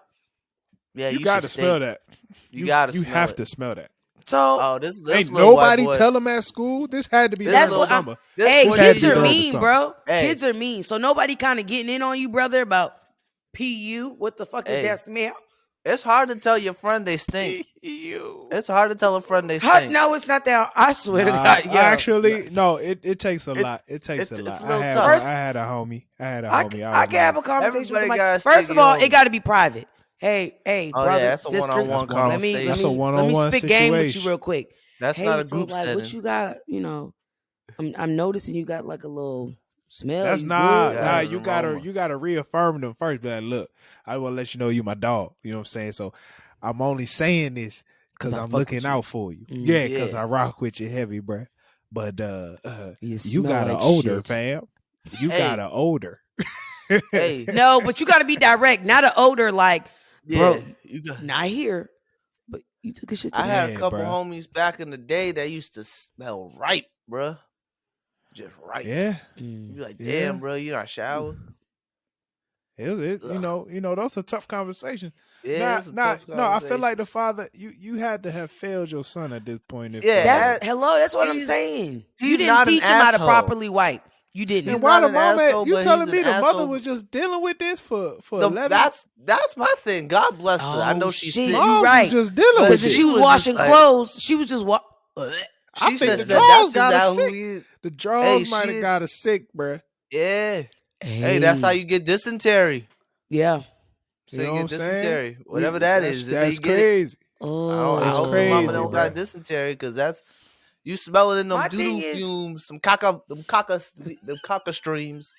S3: Yeah,
S1: you gotta smell that.
S3: You
S1: have to smell that.
S2: So
S3: this
S1: ain't nobody tell them at school. This had to be
S2: that's
S1: what summer.
S2: Kids are mean, bro. Kids are mean. So nobody kind of getting in on you, brother, about PU. What the fuck is that smell?
S3: It's hard to tell your friend they stink. It's hard to tell a friend they stink.
S2: No, it's not that. I swear to God.
S1: Actually, no. It takes a lot. It takes a lot. I had a homie.
S2: I can have a conversation with somebody. First of all, it got to be private. Hey,
S3: Oh
S2: brother,
S3: yeah, that's a
S2: sister.
S3: one-on-one
S2: Let me
S3: conversation.
S1: That's a
S2: let me
S1: one-on-one
S2: spit game with you
S1: situation.
S2: real quick.
S3: That's
S2: Hey,
S3: not a
S2: so
S3: group
S2: like, what
S3: setting.
S2: you got? I'm noticing you got like a little smell.
S1: That's
S2: You good?
S1: nah.
S3: Got
S2: Like,
S3: an
S1: You
S3: aroma.
S1: gotta reaffirm them first. But like, look, I want to let you know you my dog. You know what I'm saying? So I'm only saying this
S2: cause
S1: because
S2: I
S1: I'm
S2: fuck with
S1: looking
S2: you.
S1: out for you.
S2: Mm.
S1: Yeah, because
S3: Yeah.
S1: I rock with you heavy, bruh. But
S2: You
S1: you
S2: smell
S1: got an
S2: like
S1: odor,
S2: shit.
S1: fam. You got
S3: Hey,
S1: an odor.
S3: hey,
S2: No, but you got to be direct, not an odor like,
S3: yeah.
S2: bro,
S3: You got.
S2: not here, but you took a shit
S3: I
S2: today.
S3: had a
S1: Yeah,
S3: couple
S1: bruh.
S3: homies back in the day that used to smell ripe, bruh. Just ripe.
S1: Yeah,
S3: You
S2: Mm.
S3: be like,
S1: yeah.
S3: damn, bro, you not shower?
S1: You
S3: Ugh.
S1: know, those are tough conversations.
S3: Yeah, it's
S1: Not,
S3: some
S1: not,
S3: tough
S1: no. I feel like the
S3: conversations.
S1: father, you had to have failed your son at this point. If
S2: That's
S3: Yeah,
S2: hello. That's what I'm
S3: he's
S2: saying. You
S3: he's
S2: didn't
S3: not an
S2: teach him how to
S3: asshole.
S2: properly wipe. You
S3: He's
S1: and
S2: didn't.
S1: why
S3: not
S1: the
S3: an
S1: mama?
S3: asshole,
S1: You
S3: but he's
S1: telling
S3: an
S1: me the mother
S3: asshole.
S1: was just dealing with this for
S3: The
S1: 11?
S3: that's my thing. God bless her. I
S2: Oh
S3: know she's
S2: shit,
S3: sick,
S2: you
S1: Moms was
S2: right.
S1: just dealing
S3: but
S2: Because
S1: with
S2: if
S1: it.
S2: she
S3: she
S2: was
S3: was just
S2: washing
S3: like
S2: clothes, she was just
S1: I
S3: she
S1: think
S3: should
S1: the
S3: have said,
S1: draws
S3: "That's just
S1: got her
S3: not who
S1: sick.
S3: he is."
S1: The
S3: Hey,
S1: draws might have
S3: she
S1: got her sick, bruh.
S3: yeah. Hey, that's how
S2: Hey,
S3: you get dysentery.
S2: yeah.
S3: So
S1: You
S3: you
S1: know what I'm
S3: get
S1: saying?
S3: dysentery, whatever that is. This how
S1: That's
S3: you get it.
S1: crazy.
S3: I
S1: That's
S3: hope your mama
S1: crazy,
S3: don't
S1: bruh.
S3: got
S2: Oh.
S3: dysentery because that's you smell it in them
S2: My
S3: doo
S2: thing
S3: doo
S2: is,
S3: fumes, them caca streams.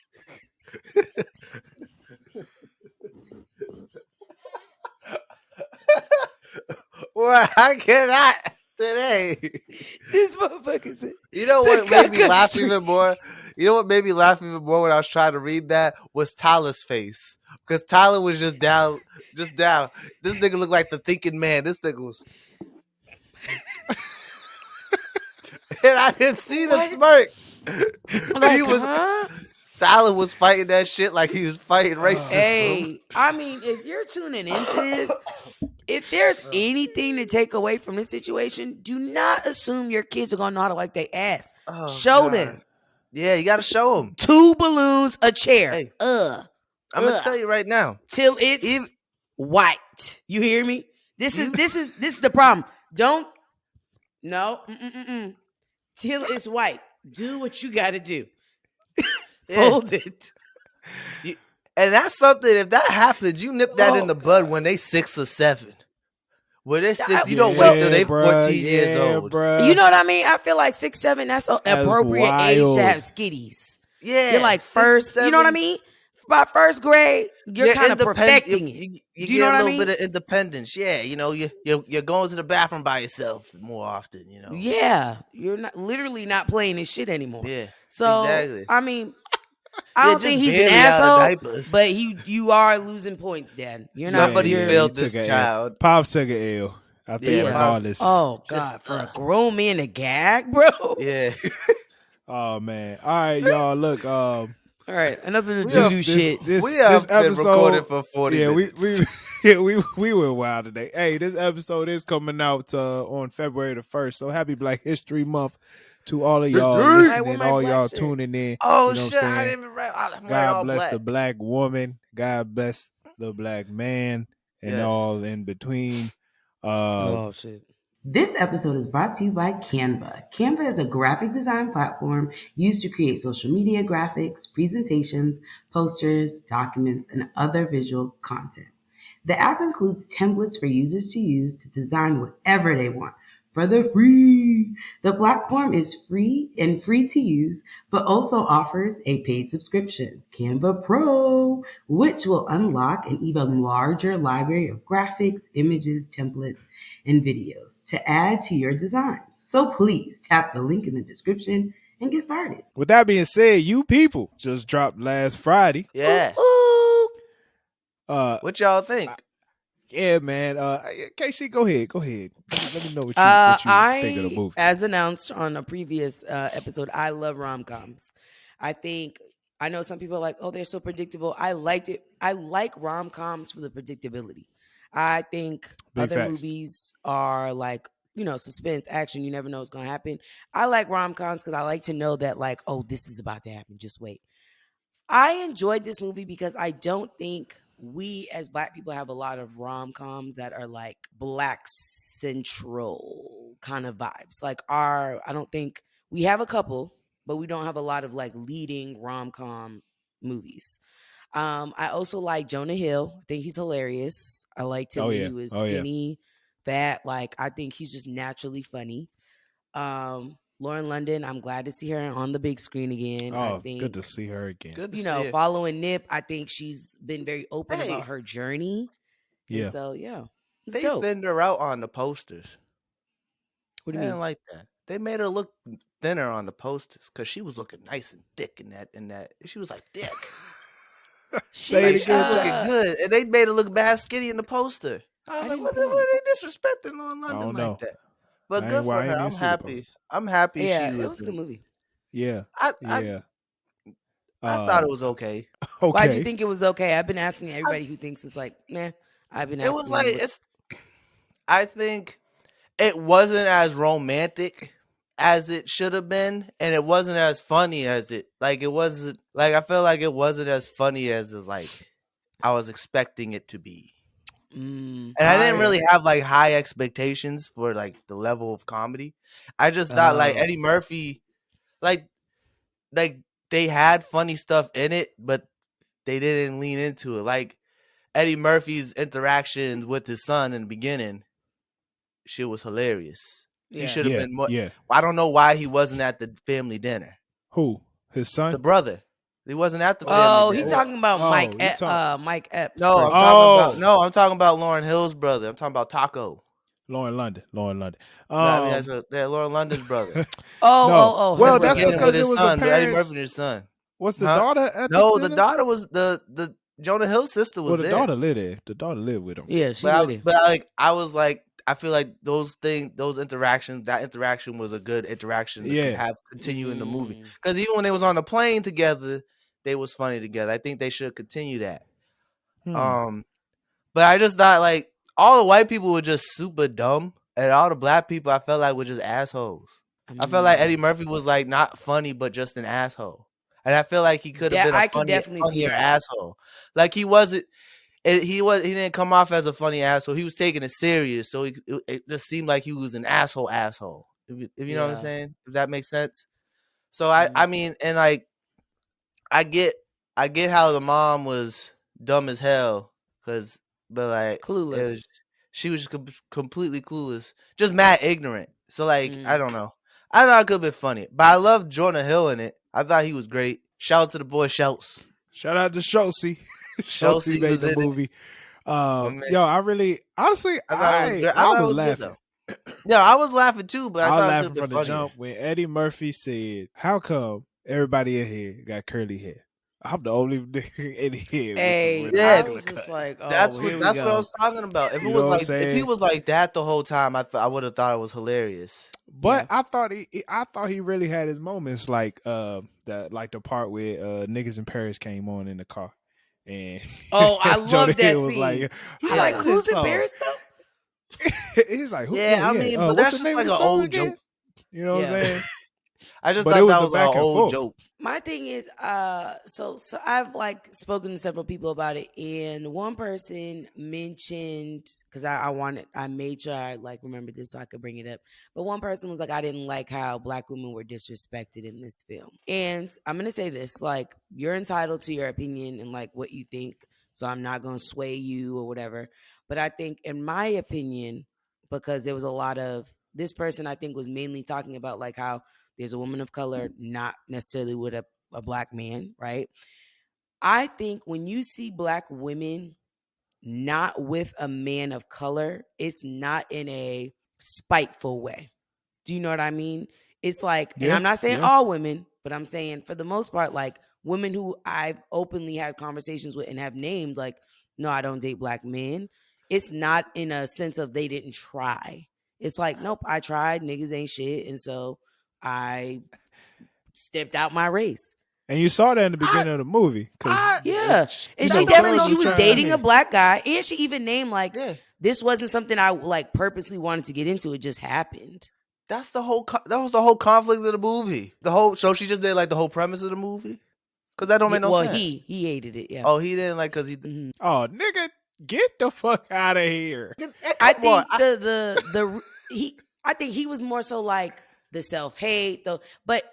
S3: Well, I cannot today.
S2: this motherfucker said
S3: You know
S2: the
S3: what made me
S2: caca
S3: laugh
S2: street.
S3: even more? You know what made me laugh even more when I was trying to read that was Tyler's face. Because Tyler was just down, just down. This nigga looked like the thinking man. This nigga was, and I could see the
S2: What?
S3: smirk. He
S2: Like,
S3: was,
S2: huh?
S3: Tyler was fighting that shit like he was fighting racism.
S2: Hey, I mean, if you're tuning into this, if there's anything to take away from this situation, do not assume your kids are gonna know how to wipe their ass.
S3: Oh
S2: Show
S3: God.
S2: them.
S3: Yeah, you gotta show him.
S2: 2 balloons, a chair.
S3: Hey, I'm gonna tell you right now.
S2: Till
S3: Even
S2: it's white. You hear me? This is
S3: even
S2: this is this is the problem. Don't no. Till it's white. Do what you got to do.
S3: yeah.
S2: Hold it.
S3: You, and that's something. If that happens, you nip that in
S2: Oh
S3: the bud
S2: God.
S3: when they 6 or 7. When they're 6, you don't wait
S2: So
S3: till
S1: Yeah,
S3: they
S1: bruh.
S3: 14 years
S1: Yeah,
S3: old.
S2: you
S1: bruh.
S2: know what I mean? I feel like 6, 7. That's an
S1: That's
S2: appropriate age to have
S1: wild.
S2: skitties. You're
S3: Yeah,
S2: like
S3: 6 and
S2: first. You know what I
S3: 7.
S2: mean? By first grade, you're
S3: You're
S2: kind of
S3: independent.
S2: perfecting it.
S3: You
S2: Do you know
S3: get
S2: what
S3: a
S2: I
S3: little
S2: mean?
S3: bit of independence. Yeah, you're going to the bathroom by yourself more often.
S2: Yeah, you're not literally not playing this shit anymore.
S3: Yeah,
S2: So
S3: exactly.
S2: I mean, I
S3: Yeah,
S2: don't think
S3: just
S2: he's an
S3: barely out of
S2: asshole,
S3: diapers.
S2: but you are losing points, Dad. You're not.
S1: Yeah,
S3: Somebody
S1: yeah.
S2: You're
S1: You
S3: failed
S1: took
S3: this
S1: a L.
S3: child.
S1: Pops took a L. I think
S3: Yeah,
S2: yeah.
S3: pops.
S1: regardless.
S2: Oh
S3: Just
S2: God, for a grown man to gag, bro.
S3: yeah.
S1: Oh man. All right, y'all. Look,
S2: All right, enough of the
S3: we
S2: doo
S3: have
S2: doo shit.
S3: we
S1: this
S3: have been
S1: episode.
S3: recording for 40
S1: Yeah,
S3: minutes.
S1: yeah, we went wild today. Hey, this episode is coming out on February the 1st. So happy Black History Month to all of y'all
S2: All right, where
S1: listening,
S2: my
S1: all
S2: black
S1: y'all
S2: shirt?
S1: tuning in.
S3: Oh
S1: You know what I'm
S3: shit! I
S1: saying?
S3: didn't even read. I'm wearing
S1: God
S3: all
S1: bless
S3: black.
S1: the black woman. God bless the black man and
S3: Yes.
S1: all in between.
S2: Oh shit.
S4: This episode is brought to you by Canva. Canva is a graphic design platform used to create social media graphics, presentations, posters, documents, and other visual content. The app includes templates for users to use to design whatever they want for the free. The platform is free and free to use, but also offers a paid subscription, Canva Pro, which will unlock an even larger library of graphics, images, templates, and videos to add to your designs. So please tap the link in the description and get started.
S1: With that being said, You People just dropped last Friday.
S3: Yeah.
S2: Ooh.
S3: What y'all think?
S1: Yeah, man. Casey, go ahead. Let me know what you think of the movie.
S2: As announced on a previous episode, I love rom-coms. I know some people are like, oh, they're so predictable. I liked it. I like rom-coms for the predictability. I think
S1: Big
S2: other
S1: facts.
S2: movies are like, suspense, action. You never know what's going to happen. I like rom-coms because I like to know that, like, oh, this is about to happen. Just wait. I enjoyed this movie because I don't think we as Black people have a lot of rom-coms that are like Black central kind of vibes. I don't think we have a couple, but we don't have a lot of like leading rom-com movies. I also like Jonah Hill. I think he's hilarious. I liked him when he was skinny, fat. Like, I think he's just naturally funny. Lauren London, I'm glad to see her on the big screen again.
S1: Oh,
S2: I think
S1: good to see her again.
S3: Good to see her.
S2: Following Nip, I think she's been very open about her journey.
S1: Yeah.
S2: And so, yeah.
S3: They
S2: dope.
S3: thinned her out on the posters.
S2: What do you mean?
S3: I didn't like that. They made her look thinner on the posters because she was looking nice and thick in that. She was like thick.
S1: Say
S3: like,
S1: it
S3: she was
S1: again.
S3: looking good, and they made her look bad skinny in the poster. I was like, what are they disrespecting Lauren London like that? But good for her. I'm happy. I'm happy she was.
S2: It was a good movie.
S1: Yeah.
S3: I thought it was okay.
S1: Okay.
S2: Why'd you think it was okay? I've been asking everybody who thinks it's like, meh. I've been asking.
S3: It was like I think it wasn't as romantic as it should have been, and it wasn't as funny as it wasn't like I feel like it wasn't as funny as like I was expecting it to be. And I didn't really have like high expectations for like the level of comedy. I just thought like Eddie Murphy, like they had funny stuff in it, but they didn't lean into it. Like Eddie Murphy's interaction with his son in the beginning, shit was hilarious. Yeah. He should have been more. Yeah. I don't know why he wasn't at the family dinner.
S1: Who? His son?
S3: The brother. He wasn't at the family dinner.
S2: He's talking about Mike Epps.
S3: No, I'm talking about Lauryn Hill's brother. I'm talking about Taco.
S1: Lauren London.
S3: That's Lauren London's brother.
S1: Well, that's because it was
S3: son,
S1: a
S3: Eddie Murphy and his son.
S1: Was the daughter at
S3: the daughter was the Jonah Hill's sister was there.
S1: The daughter lived there. The daughter lived with him.
S2: Yeah, she lived there.
S3: But I feel like those interactions, that interaction was a good interaction to have continue in the movie. Because even when they was on the plane together, they was funny together. I think they should continue that. But I just thought like all the white people were just super dumb, and all the black people I felt like were just assholes. I felt like Eddie Murphy was like not funny, but just an asshole. And I feel like he could have been a funnier asshole. Like he wasn't. He didn't come off as a funny asshole. He was taking it serious, so it just seemed like he was an asshole. If you know what I'm saying, if that makes sense. So I mean, and like I get how the mom was dumb as hell, but like
S2: clueless.
S3: She was just completely clueless, just mad ignorant. So like I don't know. I thought it could have been funny, but I loved Jonah Hill in it. I thought he was great. Shout out to the boy Schultz.
S1: Shout out to Schultzy. Schultzy made the movie. Yo, I really, honestly, I was laughing.
S3: Yeah, I was laughing too, but I was laughing
S1: from the jump when Eddie Murphy said, "How come everybody in here got curly hair? I'm the only nigga in here."
S2: I was just like,
S3: that's what I was talking about. If he was like that the whole time, I would have thought it was hilarious.
S1: But I thought he really had his moments, like the part where niggas in Paris came on in the car. And
S2: I love that scene.
S1: Like,
S2: he's like, who's in Paris though?
S1: He's like,
S3: I mean, but that's just like an old joke.
S1: You know what I'm saying?
S3: I just thought that was an old joke.
S2: My thing is, so I've like spoken to several people about it, and one person mentioned, because I made sure I like remembered this so I could bring it up. But one person was like, I didn't like how black women were disrespected in this film. And I'm gonna say this, like, you're entitled to your opinion and like what you think, so I'm not gonna sway you or whatever. But I think, in my opinion, because there was a lot of this person, I think was mainly talking about like how there's a woman of color, not necessarily with a black man, right? I think when you see black women not with a man of color, it's not in a spiteful way. Do you know what I mean? It's like, and I'm not saying all women, but I'm saying for the most part, like women who I've openly had conversations with and have named, like, no, I don't date black men. It's not in a sense of they didn't try. It's like, nope, I tried. Niggas ain't shit. And so I stepped out my race.
S1: And you saw that in the beginning of the movie.
S2: And she definitely was dating a black guy. And she even named like, this wasn't something I like purposely wanted to get into. It just happened.
S3: That was the whole conflict of the movie. So she just did like the whole premise of the movie? Because that don't make no sense.
S2: Well, he hated it, yeah.
S3: Oh, he didn't like because he...
S2: Mm-hmm.
S1: Oh, nigga, get the fuck out of here.
S2: I think he was more so like the self-hate, though. But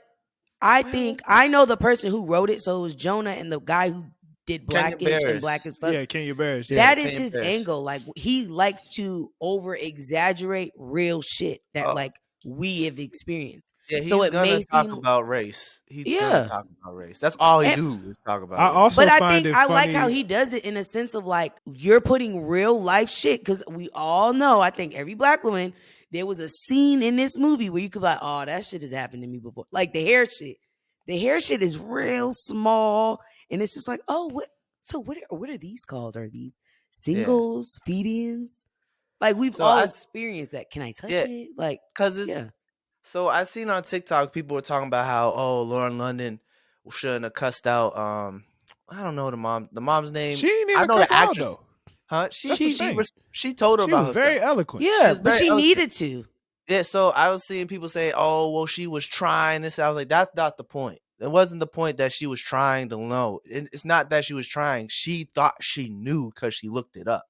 S2: I think I know the person who wrote it, so it was Jonah and the guy who did
S3: Kenya
S2: Blackish and
S3: Barris.
S2: Black as Fuck.
S1: Yeah, Kenya Barris.
S2: That
S1: Yeah.
S2: is
S3: Kenya
S2: his
S3: Barris.
S2: angle. Like he likes to over exaggerate real shit that like we have experienced.
S3: Yeah, he's
S2: so it
S3: gonna
S2: may
S3: talk
S2: seem
S3: about race. He's
S2: Yeah.
S3: gonna talk about race. That's all he
S2: And-
S3: do is talk about
S1: I
S3: race.
S1: also
S2: But I
S1: find
S2: think
S1: it
S2: I
S1: funny.
S2: like how he does it in a sense of like you're putting real life shit because we all know. I think every Black woman, there was a scene in this movie where you could be like, oh, that shit has happened to me before. Like the hair shit. The hair shit is real small, and it's just like, oh, what? So what are these called? Are these singles, feed-ins? Like we've
S3: So
S2: all
S3: I-
S2: experienced that. Can I touch
S3: Yeah,
S2: it? Like,
S3: Cause it's
S2: yeah.
S3: so I seen on TikTok people were talking about how Lauren London shouldn't have cussed out I don't know the mom's name.
S1: She ain't
S3: I
S1: even
S3: know
S1: cuss
S3: the
S1: out
S3: actress.
S1: though.
S3: Huh?
S1: That's the thing.
S3: She told her
S1: She
S3: about
S1: was very
S3: herself.
S1: eloquent.
S2: Yeah,
S3: was
S2: but
S3: very
S2: she
S3: eloquent.
S2: needed to.
S3: Yeah, so I was seeing people say, "Oh, well, she was trying this." I was like, "That's not the point. It wasn't the point that she was trying to know. It's not that she was trying. She thought she knew because she looked it up.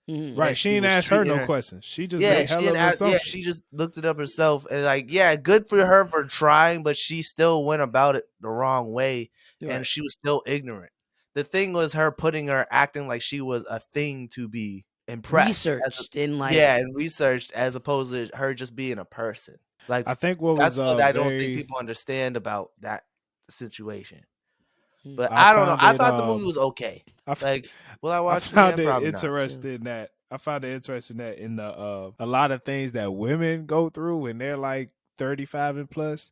S2: Mhm.
S1: Right.
S3: And
S1: She
S3: she
S1: didn't
S3: was
S1: ask her
S3: treating
S1: no
S3: her-
S1: questions. She just
S3: Yeah,
S1: made
S3: she
S1: hella
S3: didn't ask,
S1: assumptions.
S3: she just looked it up herself, and like, yeah, good for her for trying, but she still went about it the wrong way,
S2: Right.
S3: and she was still ignorant. The thing was her putting her acting like she was a thing to be impressed,
S2: Researched and like
S3: and researched as opposed to her just being a person. Like
S1: I think what
S3: that's
S1: was
S3: what I don't think
S1: very
S3: people understand about that situation.
S2: Hmm.
S3: But
S1: I
S3: I don't know.
S1: found
S3: I
S1: it,
S3: thought the movie was okay.
S1: I f-
S3: Like, will I
S1: I
S3: watch it
S1: found
S3: again?
S1: it
S3: Probably not.
S1: interesting that I found it interesting that in the a lot of things that women go through when they're like 35 and plus,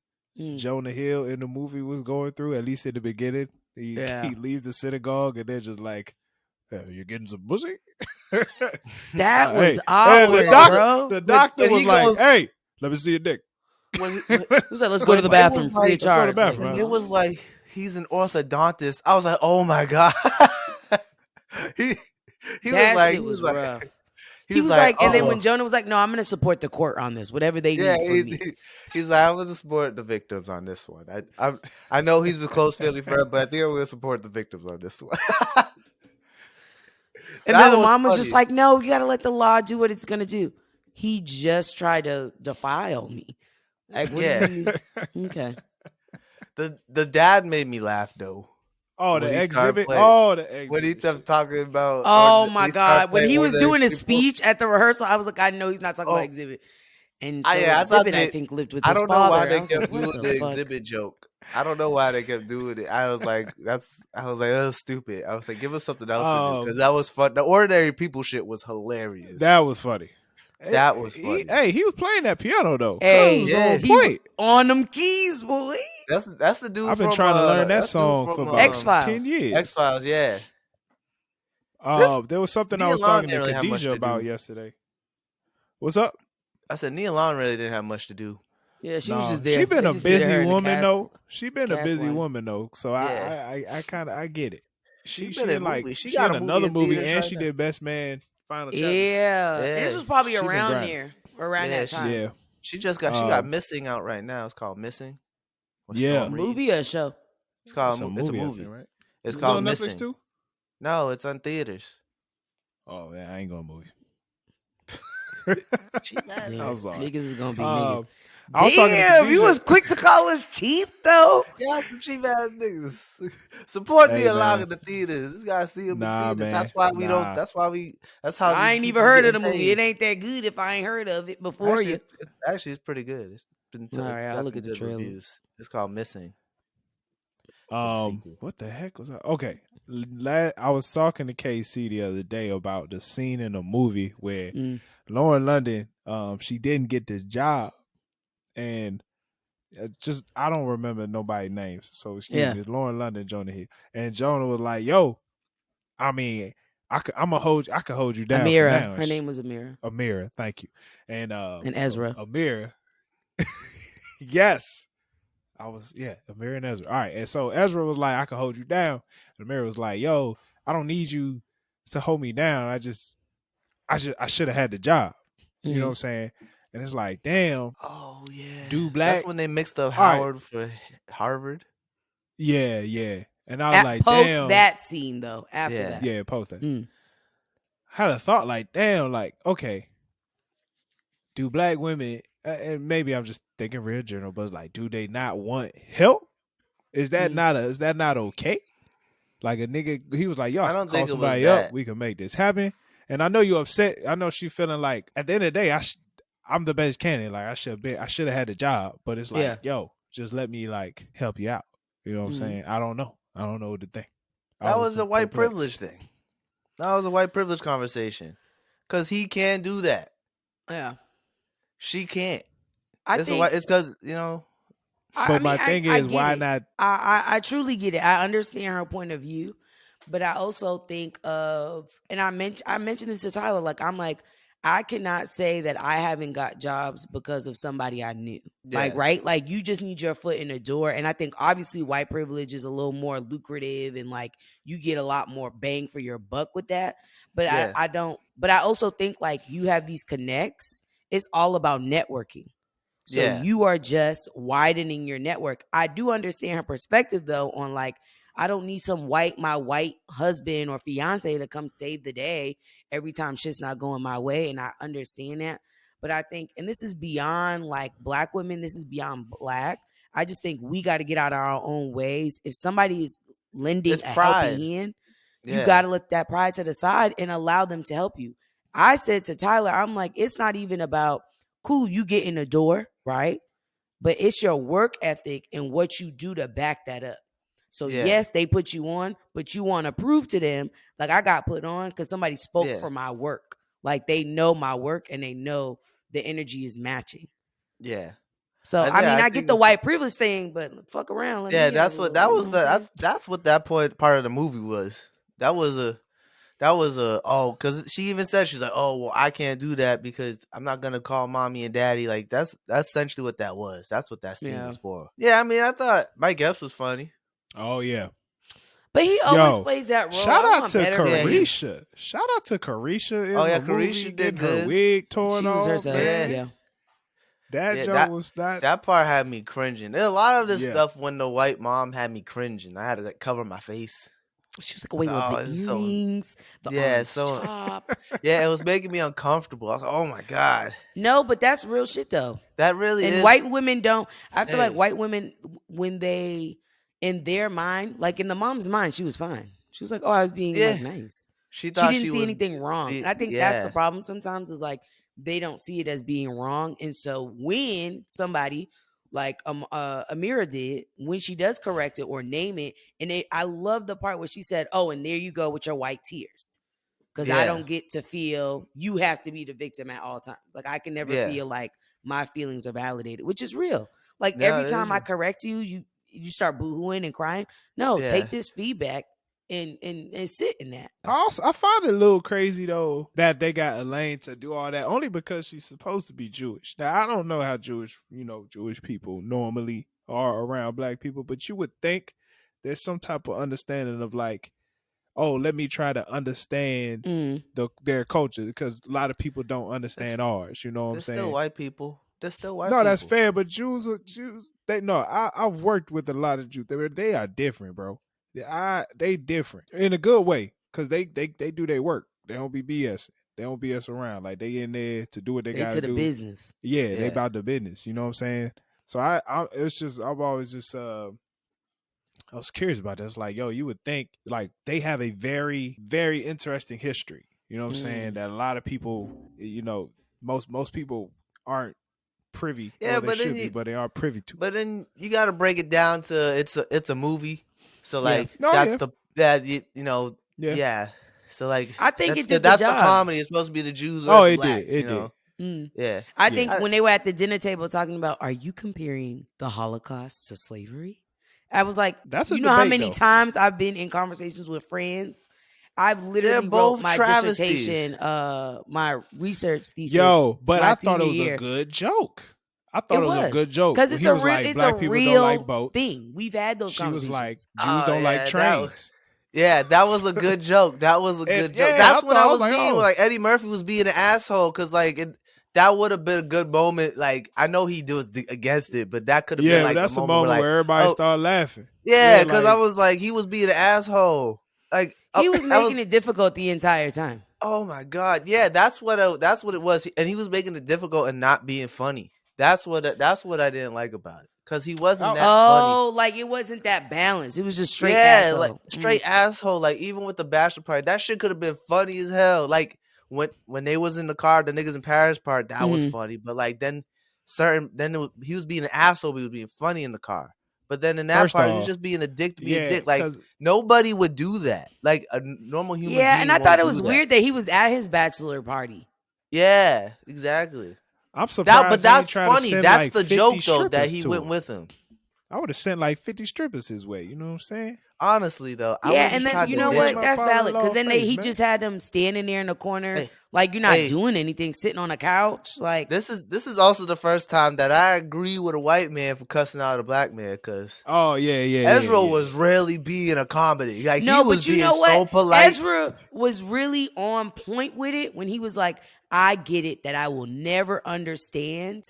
S1: Jonah Hill in the movie was going through, at least in the beginning. He leaves the synagogue and they're just like, hey, you're getting some pussy?
S2: that was
S1: hey,
S2: awkward, bro.
S1: The doctor
S3: when
S1: was
S3: he
S1: like,
S3: goes-
S1: hey, let me see your dick.
S3: When,
S2: He was like, let's go to the
S3: it
S2: bathroom
S3: was
S2: free
S3: like-
S2: of
S1: Let's go to
S2: charge.
S1: the bathroom,
S2: Like,
S3: when it was like he's an orthodontist, I was like, oh my god. he
S2: that
S3: was like,
S2: shit was rough.
S3: He
S2: was like, and then
S3: "Uh-oh."
S2: when Jonah was like, no, I'm going to support the court on this, whatever they need from me.
S3: He's like, I'm gonna support the victims on this one. I know he's a close family friend, but I think I'm gonna support the victims on this one.
S2: And then the mom was just like, no, you got to let the law do what it's going to do. He just tried to defile me. Like, what do you mean? Okay.
S3: The dad made me laugh though.
S1: Oh,
S3: When
S1: the
S3: he started
S1: exhibit.
S3: playing-
S1: Oh, the exhibit.
S3: When he kept talking about,
S2: Oh
S3: or
S2: my
S3: he started
S2: God. When
S3: playing
S2: he was
S3: Ordinary
S2: doing his
S3: People.
S2: speech at the rehearsal, I was like, I know he's not talking about Exhibit. And so
S3: I thought
S2: Exhibit, I
S3: they-
S2: think, lived with
S3: I
S2: his
S3: don't know
S2: father.
S3: why
S2: I
S3: they
S2: was
S3: kept
S2: like, what
S3: doing the
S2: fuck?
S3: exhibit joke. I don't know why they kept doing it. I was like, that was stupid. I was like, give us something else to do because that was fun. The Ordinary People shit was hilarious.
S1: That was funny.
S3: That was funny.
S1: He was playing that piano though.
S2: Hey,
S1: Cuz was
S3: yeah,
S1: on
S2: he was
S1: point.
S2: on them keys, boy.
S3: That's the dude.
S1: I've been
S3: from,
S1: trying to learn that
S3: that's the dude
S1: song
S3: from,
S1: for about
S2: X-Files.
S1: 10 years.
S3: X-Files, yeah.
S1: There was something I
S3: Nia
S1: was
S3: Long
S1: talking to
S3: didn't really have much
S1: Khadijah
S3: to
S1: about
S3: do.
S1: yesterday. What's up?
S3: I said Nia Long really didn't have much to do.
S2: Yeah, she was just there.
S1: She been
S2: They
S1: a
S2: just needed
S1: busy
S2: her in the
S1: woman
S2: cast-
S1: though. She been a
S2: cast
S1: busy
S2: line.
S1: woman though. So
S3: Yeah.
S1: I kind of I get it.
S3: She
S1: She
S3: been in
S1: in like
S3: movies. She
S1: she
S3: got
S1: in
S3: a movie
S1: another
S3: in
S1: movie
S3: theaters
S1: and
S3: right
S1: she
S3: now.
S1: did Best Man Final Chapter.
S2: Yeah. This was probably
S1: She been
S2: around
S1: grinding.
S2: there, around
S3: Yeah,
S2: that time.
S1: Yeah.
S3: She got Missing out right now. It's called Missing. with
S1: Yeah.
S3: Storm Reed.
S2: Movie or a show?
S3: It's called.
S1: It's a
S3: It's
S1: movie,
S3: a
S1: I
S3: movie.
S1: think, right?
S3: It's
S1: It's
S3: called
S1: on
S3: Missing.
S1: Netflix too?
S3: No, it's on theaters.
S1: Oh man, I ain't going to movies.
S2: Yeah,
S1: I'm sorry.
S2: niggas is gonna be niggas.
S1: I was talking to
S2: Damn, you
S1: Khadijah.
S2: was quick to call us cheap though.
S3: Y'all some cheap ass niggas. Support
S1: Hey,
S3: Nia Long
S1: man.
S3: in the theaters. You gotta see him
S1: Nah,
S3: in theaters.
S1: man.
S3: That's why we don't.
S1: Nah.
S3: That's why we. That's how
S2: I
S3: we
S2: ain't
S3: keep
S2: even
S3: on
S2: heard of the
S3: getting
S2: movie.
S3: paid.
S2: It ain't that good if I ain't heard of it before
S3: Actually,
S2: you.
S3: Actually, it's pretty good. It's been.
S2: All right,
S3: it's
S2: I'll
S3: got
S2: look
S3: some
S2: at the
S3: good
S2: trailer.
S3: reviews. It's called Missing. sequel.
S1: What the heck was that? Okay. I was talking to KC the other day about the scene in a movie where Lauren London, she didn't get the job, and just I don't remember nobody's names, so excuse me. It's Lauren London, Jonah Hill, and Jonah was like, "Yo, I mean, I could hold you down
S2: Amira,
S1: for now."
S2: her name was Amira.
S1: Amira, thank you, and
S2: Ezra.
S1: Amira, yes. Amir and Ezra. All right. And so Ezra was like, I can hold you down. And Amir was like, yo, I don't need you to hold me down. I should have had the job. You know what I'm saying? And it's like, damn.
S3: Oh yeah.
S1: Do Black.
S3: That's when they mixed up Howard for Harvard.
S1: Yeah. And I was like,
S2: post
S1: damn.
S2: that scene though. After that.
S1: Yeah, post that. I had a thought like, damn, like, okay. Do Black women, and maybe I'm just thinking real general, but like, do they not want help? Is that not okay? Like a nigga, he was like, yo,
S3: I don't
S1: call
S3: think it was
S1: somebody up.
S3: that.
S1: We can make this happen. And I know you upset. I know she feeling like at the end of the day, I'm the best candidate. Like I should have had the job, but it's like, yo, just let me like help you out. You know what I'm saying? I don't know what to think.
S3: That was a white
S1: perplexed.
S3: privilege thing. That was a white privilege conversation. Because he can't do that.
S2: Yeah.
S3: She can't.
S2: It's
S3: because, you know.
S1: But my thing is, why not?
S2: I truly get it. I understand her point of view, but I also think of, and I mentioned this to Tyler. Like I'm like, I cannot say that I haven't got jobs because of somebody I knew.
S3: Yeah.
S2: Like right, like you just need your foot in the door. And I think obviously white privilege is a little more lucrative, and like you get a lot more bang for your buck with that. But
S3: Yeah.
S2: I don't. But I also think like you have these connects. It's all about networking. So you are just widening your network. I do understand her perspective though on like, I don't need my white husband or fiance to come save the day every time shit's not going my way. And I understand that. But I think, and this is beyond like black women, this is beyond black. I just think we got to get out of our own ways. If somebody is lending a helping hand, you got to let that pride to the side and allow them to help you. I said to Tyler, I'm like, it's not even about, cool, you get in the door, right? But it's your work ethic and what you do to back that up. So yes, they put you on, but you want to prove to them, like I got put on because somebody spoke for my work. Like they know my work and they know the energy is matching.
S3: Yeah.
S2: So I mean, I get the white privilege thing, but fuck around.
S3: That's what that was. That's what that part of the movie was. That was because she even said, she's like, oh well, I can't do that because I'm not gonna call mommy and daddy. Like that's essentially what that was. That's what that scene was for. Yeah, I mean, I thought Mike Epps was funny.
S1: Oh yeah,
S2: but he always plays that role.
S1: Shout out to Carisha. Shout out to Carisha.
S3: Oh yeah, Carisha did
S1: her wig torn off.
S2: Herself.
S1: Man. That joke was not.
S3: That part had me cringing. There's a lot of this stuff when the white mom had me cringing. I had to like cover my face.
S2: She was like, wait, with the earrings, the top.
S3: Yeah, it was making me uncomfortable. I was like, oh my God.
S2: No, but that's real shit though.
S3: That really is.
S2: And white women don't. I feel like white women, when they, in their mind, like in the mom's mind, she was fine. She was like, oh, I was being like nice.
S3: She thought
S2: she didn't see anything wrong. And I think that's the problem sometimes is like, they don't see it as being wrong. And so when somebody like Amira did, when she does correct it or name it, and I love the part where she said, oh, and there you go with your white tears. Because I don't get to feel you have to be the victim at all times. Like I can never feel like my feelings are validated, which is real. Like every time I correct you start boohooing and crying. No, take this feedback and sit in that.
S1: Also, I find it a little crazy though that they got Elaine to do all that only because she's supposed to be Jewish. Now I don't know how Jewish people normally are around black people, but you would think there's some type of understanding of like, oh, let me try to understand their culture because a lot of people don't understand ours. You know what I'm saying?
S3: They're still white people. They're still white.
S1: No, that's fair, but Jews. I've worked with a lot of Jews. They are different, bro. They different in a good way because they do their work. They don't be BS. They don't BS around. Like they in there to do what they gotta do.
S2: To the business.
S1: Yeah, they about the business. You know what I'm saying? So I've always just I was curious about that. It's like, yo, you would think like they have a very, very interesting history. You know what I'm saying? That a lot of people, most people aren't privy.
S3: Yeah,
S1: but they should be, but they are privy to.
S3: But then you got to break it down to it's a movie. So like that's So like
S2: I think it did
S3: that's
S2: the
S3: the
S2: job.
S3: comedy. It's supposed to be the Jews.
S1: Oh,
S3: the
S1: it
S3: blacks,
S1: did. It did.
S3: Yeah.
S2: I think when they were at the dinner table talking about, are you comparing the Holocaust to slavery? I was like,
S1: that's a
S2: you know how
S1: debate,
S2: many
S1: though.
S2: times I've been in conversations with friends. I've literally wrote my dissertation, my research thesis.
S1: Yo, but I thought it was a good joke. I thought it was a good joke
S2: because it's a real
S1: boats.
S2: thing. We've had those conversations.
S1: She was like, Jews don't like trains.
S3: That was a good joke. That was a good joke. That's when I was being like Eddie Murphy was being an asshole because like that would have been a good moment. Like I know he was against it, but that could have been like
S1: that's a moment where everybody started laughing.
S3: Yeah, because I was like, he was being an asshole. Like
S2: he was making it difficult the entire time.
S3: Oh my God, yeah, that's what it was, and he was making it difficult and not being funny. That's what I didn't like about it. because he wasn't that funny.
S2: Oh, like it wasn't that balanced. It was just straight asshole.
S3: Like straight asshole. Like even with the bachelor party, that shit could have been funny as hell. Like when they was in the car, the niggas in Paris part, that was funny. But like then he was being an asshole, but he was being funny in the car. But then in that part, he was just being a dick to be a dick. Like nobody would do that. Like a normal human being.
S2: Yeah, and I thought it was weird that he was at his bachelor party.
S3: Yeah, exactly.
S1: I'm surprised.
S3: But that's funny. That's
S1: like
S3: the joke though that he went with him.
S1: I would have sent like 50 strippers his way. You know what I'm saying?
S3: Honestly, though,
S2: and then you know what? That's valid because then he just had them standing there in the corner, like you're not doing anything, sitting on a couch. Like
S3: this is also the first time that I agree with a white man for cussing out a black man because Ezra was really being a comedy. Like
S2: no,
S3: he was
S2: but you
S3: being
S2: know what?
S3: so polite.
S2: Ezra was really on point with it when he was like, "I get it that I will never understand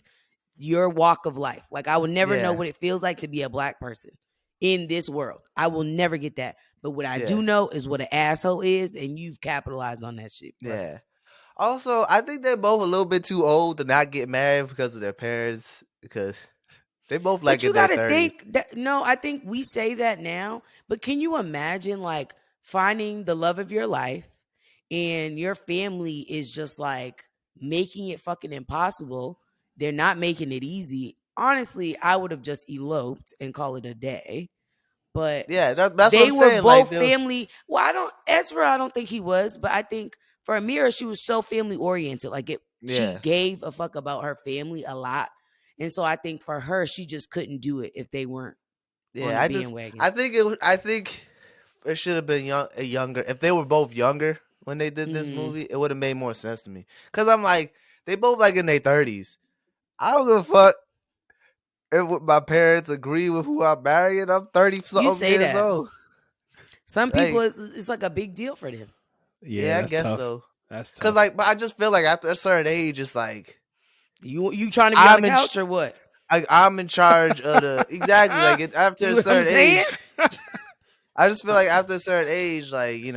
S2: your walk of life. Like I will never know what it feels like to be a black person in this world. I will never get that. But what I do know is what an asshole is, and you've capitalized on that shit. Bro.
S3: Yeah. Also, I think they're both a little bit too old to not get married because of their parents. Because they both like. But you gotta
S2: think that. No, I think we say that now. But can you imagine like finding the love of your life, and your family is just like making it fucking impossible? They're not making it easy. Honestly, I would have just eloped and call it a day. But
S3: that's
S2: they
S3: what I'm
S2: were
S3: saying.
S2: both family. Well, I don't think he was, but I think for Amira, she was so family oriented. Like she gave a fuck about her family a lot. And so I think for her, she just couldn't do it if they weren't on the bandwagon.
S3: I think it should have been younger. If they were both younger when they did this movie, it would have made more sense to me. Because I'm like, they both like in their 30s. I don't give a fuck if my parents agree with who I'm marrying. I'm 30-something years old.
S2: Some people, it's like a big deal for them.
S3: Yeah, I guess so.
S1: That's tough.
S3: Because but I just feel like after a certain age, it's like
S2: you trying to be on the couch or what?
S3: I'm in charge of the exactly like after a certain age. I just feel like after a certain age, like I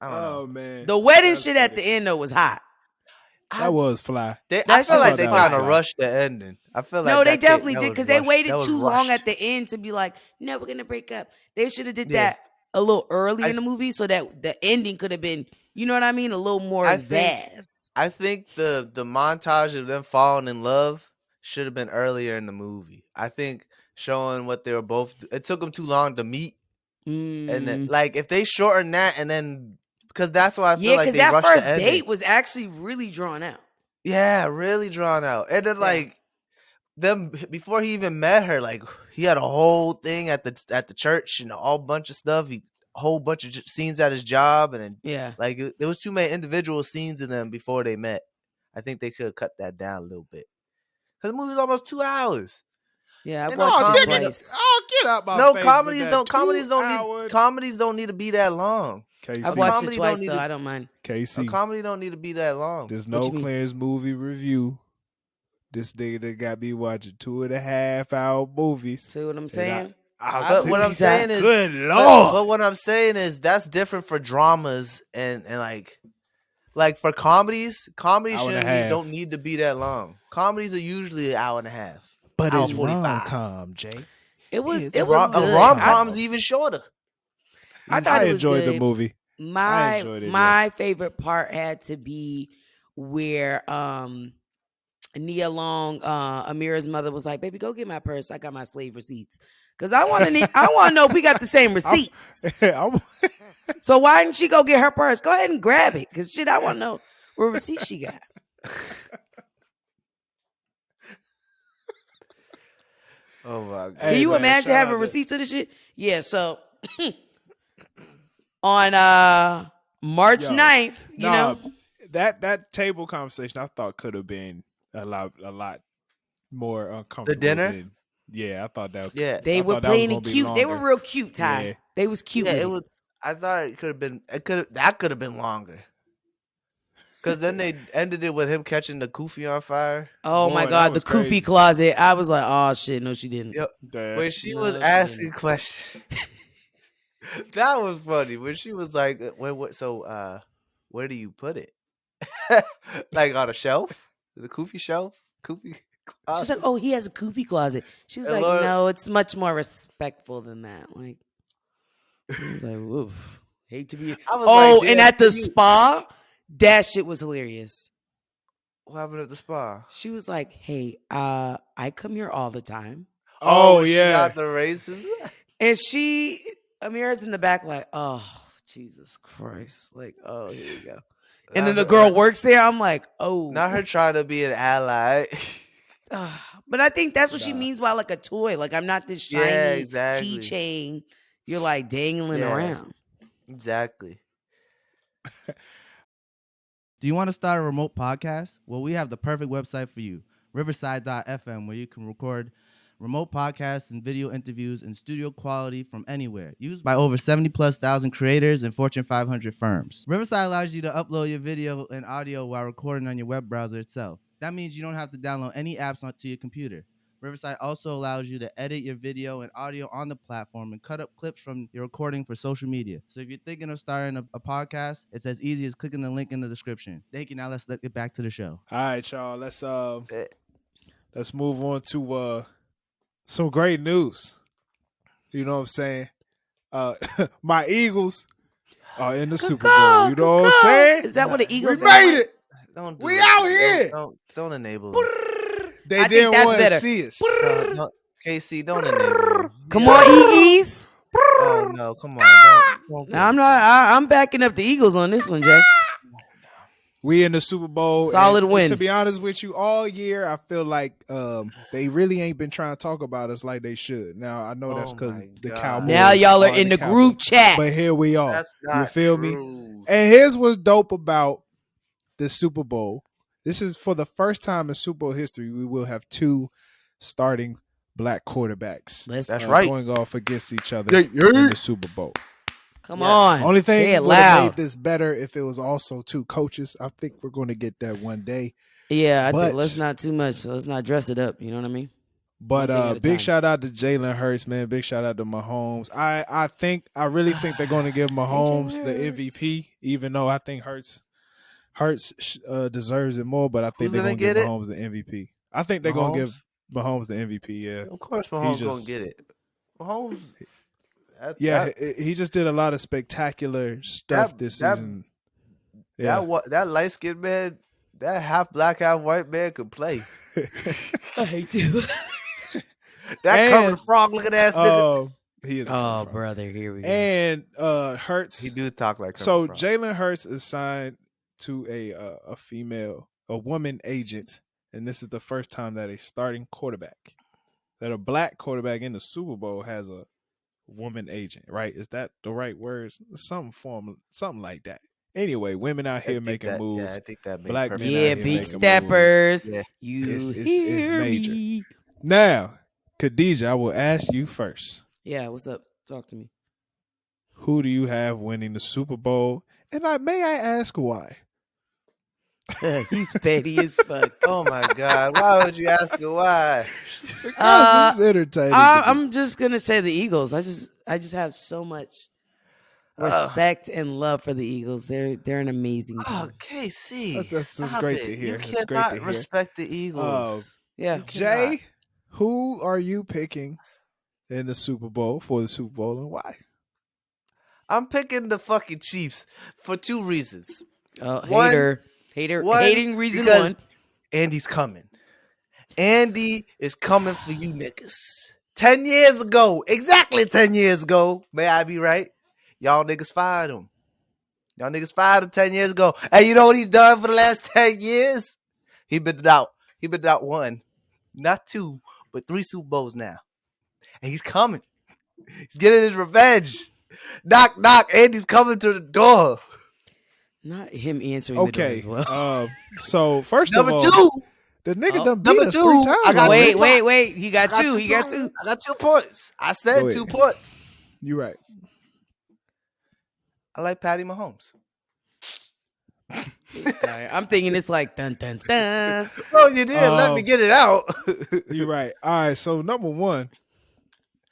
S3: don't know.
S1: Man,
S2: the wedding shit at the end though was hot.
S1: That was fly.
S3: I feel like they kind of rushed the ending. I feel like
S2: they definitely did because they waited too long at the end to be like, no, we're gonna break up. They should have did that a little early in the movie so that the ending could have been, you know what I mean, a little more vast.
S3: I think the montage of them falling in love should have been earlier in the movie. I think showing what they were both. It took them too long to meet, and then like if they shorten that and then. Because that's why I feel like they rushed the ending. Yeah, because that first date
S2: was actually really drawn out.
S3: Yeah, really drawn out. And then like them before he even met her, like he had a whole thing at the church, a whole bunch of stuff. A whole bunch of scenes at his job, and then like there was too many individual scenes in them before they met. I think they could have cut that down a little bit. Because the movie's almost 2 hours.
S2: Yeah, I watched it twice.
S1: Get out my face.
S3: Comedies don't need to be that long.
S2: I've watched it twice though. I don't mind.
S3: A comedy don't need to be that long.
S1: There's no Clarence movie review. This nigga that got me watching 2.5 hour movies.
S2: See what I'm saying?
S3: But what I'm saying is,
S1: good Lord.
S3: But what I'm saying is that's different for dramas and like for comedies don't need to be that long. Comedies are usually an hour and a half.
S1: But it's rom-com, Jay.
S2: It was
S3: a rom-com's even shorter.
S2: I
S1: enjoyed the movie.
S2: My favorite part had to be where Nia Long, Amira's mother, was like, "Baby, go get my purse. I got my slave receipts." Because I want to know if we got the same receipts. So why didn't she go get her purse? Go ahead and grab it. Because shit, I want to know what receipt she got.
S3: Oh my God.
S2: Can you imagine having receipts of this shit? Yeah, so on March 9th, you know.
S1: That table conversation I thought could have been a lot more uncomfortable.
S3: The dinner?
S1: I thought that.
S3: Yeah,
S2: they were playing it cute. They were real cute, Ty. Yeah. They was cute.
S3: Yeah, it was. I thought it could have been. That could have been longer. Because then they ended it with him catching the kufi on fire.
S2: Oh my God, the kufi closet. I was like, oh shit, no, she didn't.
S3: Yep. When she was asking questions, that was funny. When she was like, where do you put it? Like on a shelf? The kufi shelf? Kufi
S2: She was like, "Oh, he has a kufi closet." She was
S3: And
S2: like,
S3: Lord-
S2: "No, it's much more respectful than that." Like, I was like, "Woof, hate to be."
S3: I was
S2: Oh,
S3: like,
S2: and
S3: damn,
S2: at the spa, that shit was hilarious.
S3: what happened at the spa?
S2: She was like, "Hey, I come here all the time."
S1: Oh,
S3: She
S1: yeah.
S3: got the races.
S2: And Amira's in the back, like, "Oh, Jesus Christ!" Like, "Oh, here we go." And then the girl works there. I'm like, "Oh."
S3: Not her trying to be an ally.
S2: But I think that's what she means by like a toy. Like, I'm not this shiny
S3: Yeah, exactly.
S2: keychain you're like dangling around.
S3: Exactly.
S5: Do you want to start a remote podcast? Well, we have the perfect website for you, riverside.fm, where you can record remote podcasts and video interviews in studio quality from anywhere, used by over 70,000+ creators and Fortune 500 firms. Riverside allows you to upload your video and audio while recording on your web browser itself. That means you don't have to download any apps onto your computer. Riverside also allows you to edit your video and audio on the platform and cut up clips from your recording for social media. So if you're thinking of starting a podcast, it's as easy as clicking the link in the description. Thank you. Now let's get back to the show.
S1: All right, y'all. Let's move on to some great news. You know what I'm saying? My Eagles are in the Super Bowl. You know what I'm saying?
S2: Is that what the Eagles
S1: We made it.
S3: Don't do
S1: We
S3: it.
S1: out here.
S3: Don't enable them.
S1: They
S2: I think
S1: didn't
S2: that's
S1: want to
S2: better.
S1: see us.
S3: No, KC, don't enable them.
S2: Come on, EEs.
S3: Oh no, come on. Don't
S2: I'm not. I'm backing up the Eagles on this one, Jay.
S1: We in the Super Bowl.
S2: Solid
S1: and
S2: win.
S1: To be honest with you, all year I feel like they really ain't been trying to talk about us like they should. Now I know that's because the Cowboys.
S2: Now y'all are in the group chat.
S1: But here we are.
S3: That's not
S1: you feel
S3: true.
S1: me? And here's what's dope about the Super Bowl. This is for the first time in Super Bowl history, we will have two starting black quarterbacks.
S3: That's right.
S1: Going off against each other in the Super Bowl.
S2: Come on.
S1: Only thing
S2: Say it
S1: would have
S2: loud.
S1: made this better if it was also two coaches. I think we're going to get that one day.
S2: Yeah, I think let's not too much. So let's not dress it up. You know what I mean?
S1: But big shout out to Jalen Hurts, man. Big shout out to Mahomes. I really think they're going to give Mahomes the MVP, even though I think Hurts deserves it more. But I think they're going to give Mahomes the MVP. I think they're going to give Mahomes the MVP. Yeah,
S3: of course Mahomes going to get it. Mahomes.
S1: He just did a lot of spectacular stuff this season.
S3: That light skinned man, that half black, half white man could play.
S2: I hate you.
S3: That covered frog looking ass nigga.
S1: He is.
S2: Oh, brother, here we go.
S1: And Hurts.
S3: He do talk like
S1: so. Jalen Hurts is signed to a woman agent, and this is the first time that a starting quarterback, that a black quarterback in the Super Bowl has a woman agent. Right? Is that the right words? Something like that. Anyway, women out here making moves.
S3: Yeah, I think that makes
S1: black men.
S2: Yeah, big steppers.
S1: Yeah.
S2: It's
S1: major. Now, Khadijah, I will ask you first.
S2: Yeah, what's up? Talk to me.
S1: Who do you have winning the Super Bowl? And may I ask why?
S2: He's petty as fuck.
S3: Oh my God! Why would you ask her why?
S1: Because it's entertaining.
S2: I'm just gonna say the Eagles. I just have so much respect and love for the Eagles. They're an amazing team.
S3: Oh, KC,
S1: that's great to hear.
S3: You cannot respect the Eagles.
S2: Yeah,
S1: Jay, who are you picking in the Super Bowl for the Super Bowl, and why?
S3: I'm picking the fucking Chiefs for two reasons.
S2: Hating reason one.
S3: Andy's coming. Andy is coming for you niggas. 10 years ago, exactly 10 years ago, may I be right? Y'all niggas fired him. Y'all niggas fired him 10 years ago. And you know what he's done for the last 10 years? He been out one, not two, but 3 Super Bowls now. And he's coming. He's getting his revenge. Knock, knock. Andy's coming to the door.
S2: Not him answering the door as well.
S1: So first
S3: number
S1: of all,
S3: two,
S1: the nigga done beat us 3 times.
S3: I got
S2: wait. He got two.
S3: I got 2 points. I said 2 points.
S1: You're right.
S3: I like Patty Mahomes.
S2: I'm thinking it's like dun dun dun.
S3: Oh, you did. Let me get it out.
S1: You're right. All right. So number one.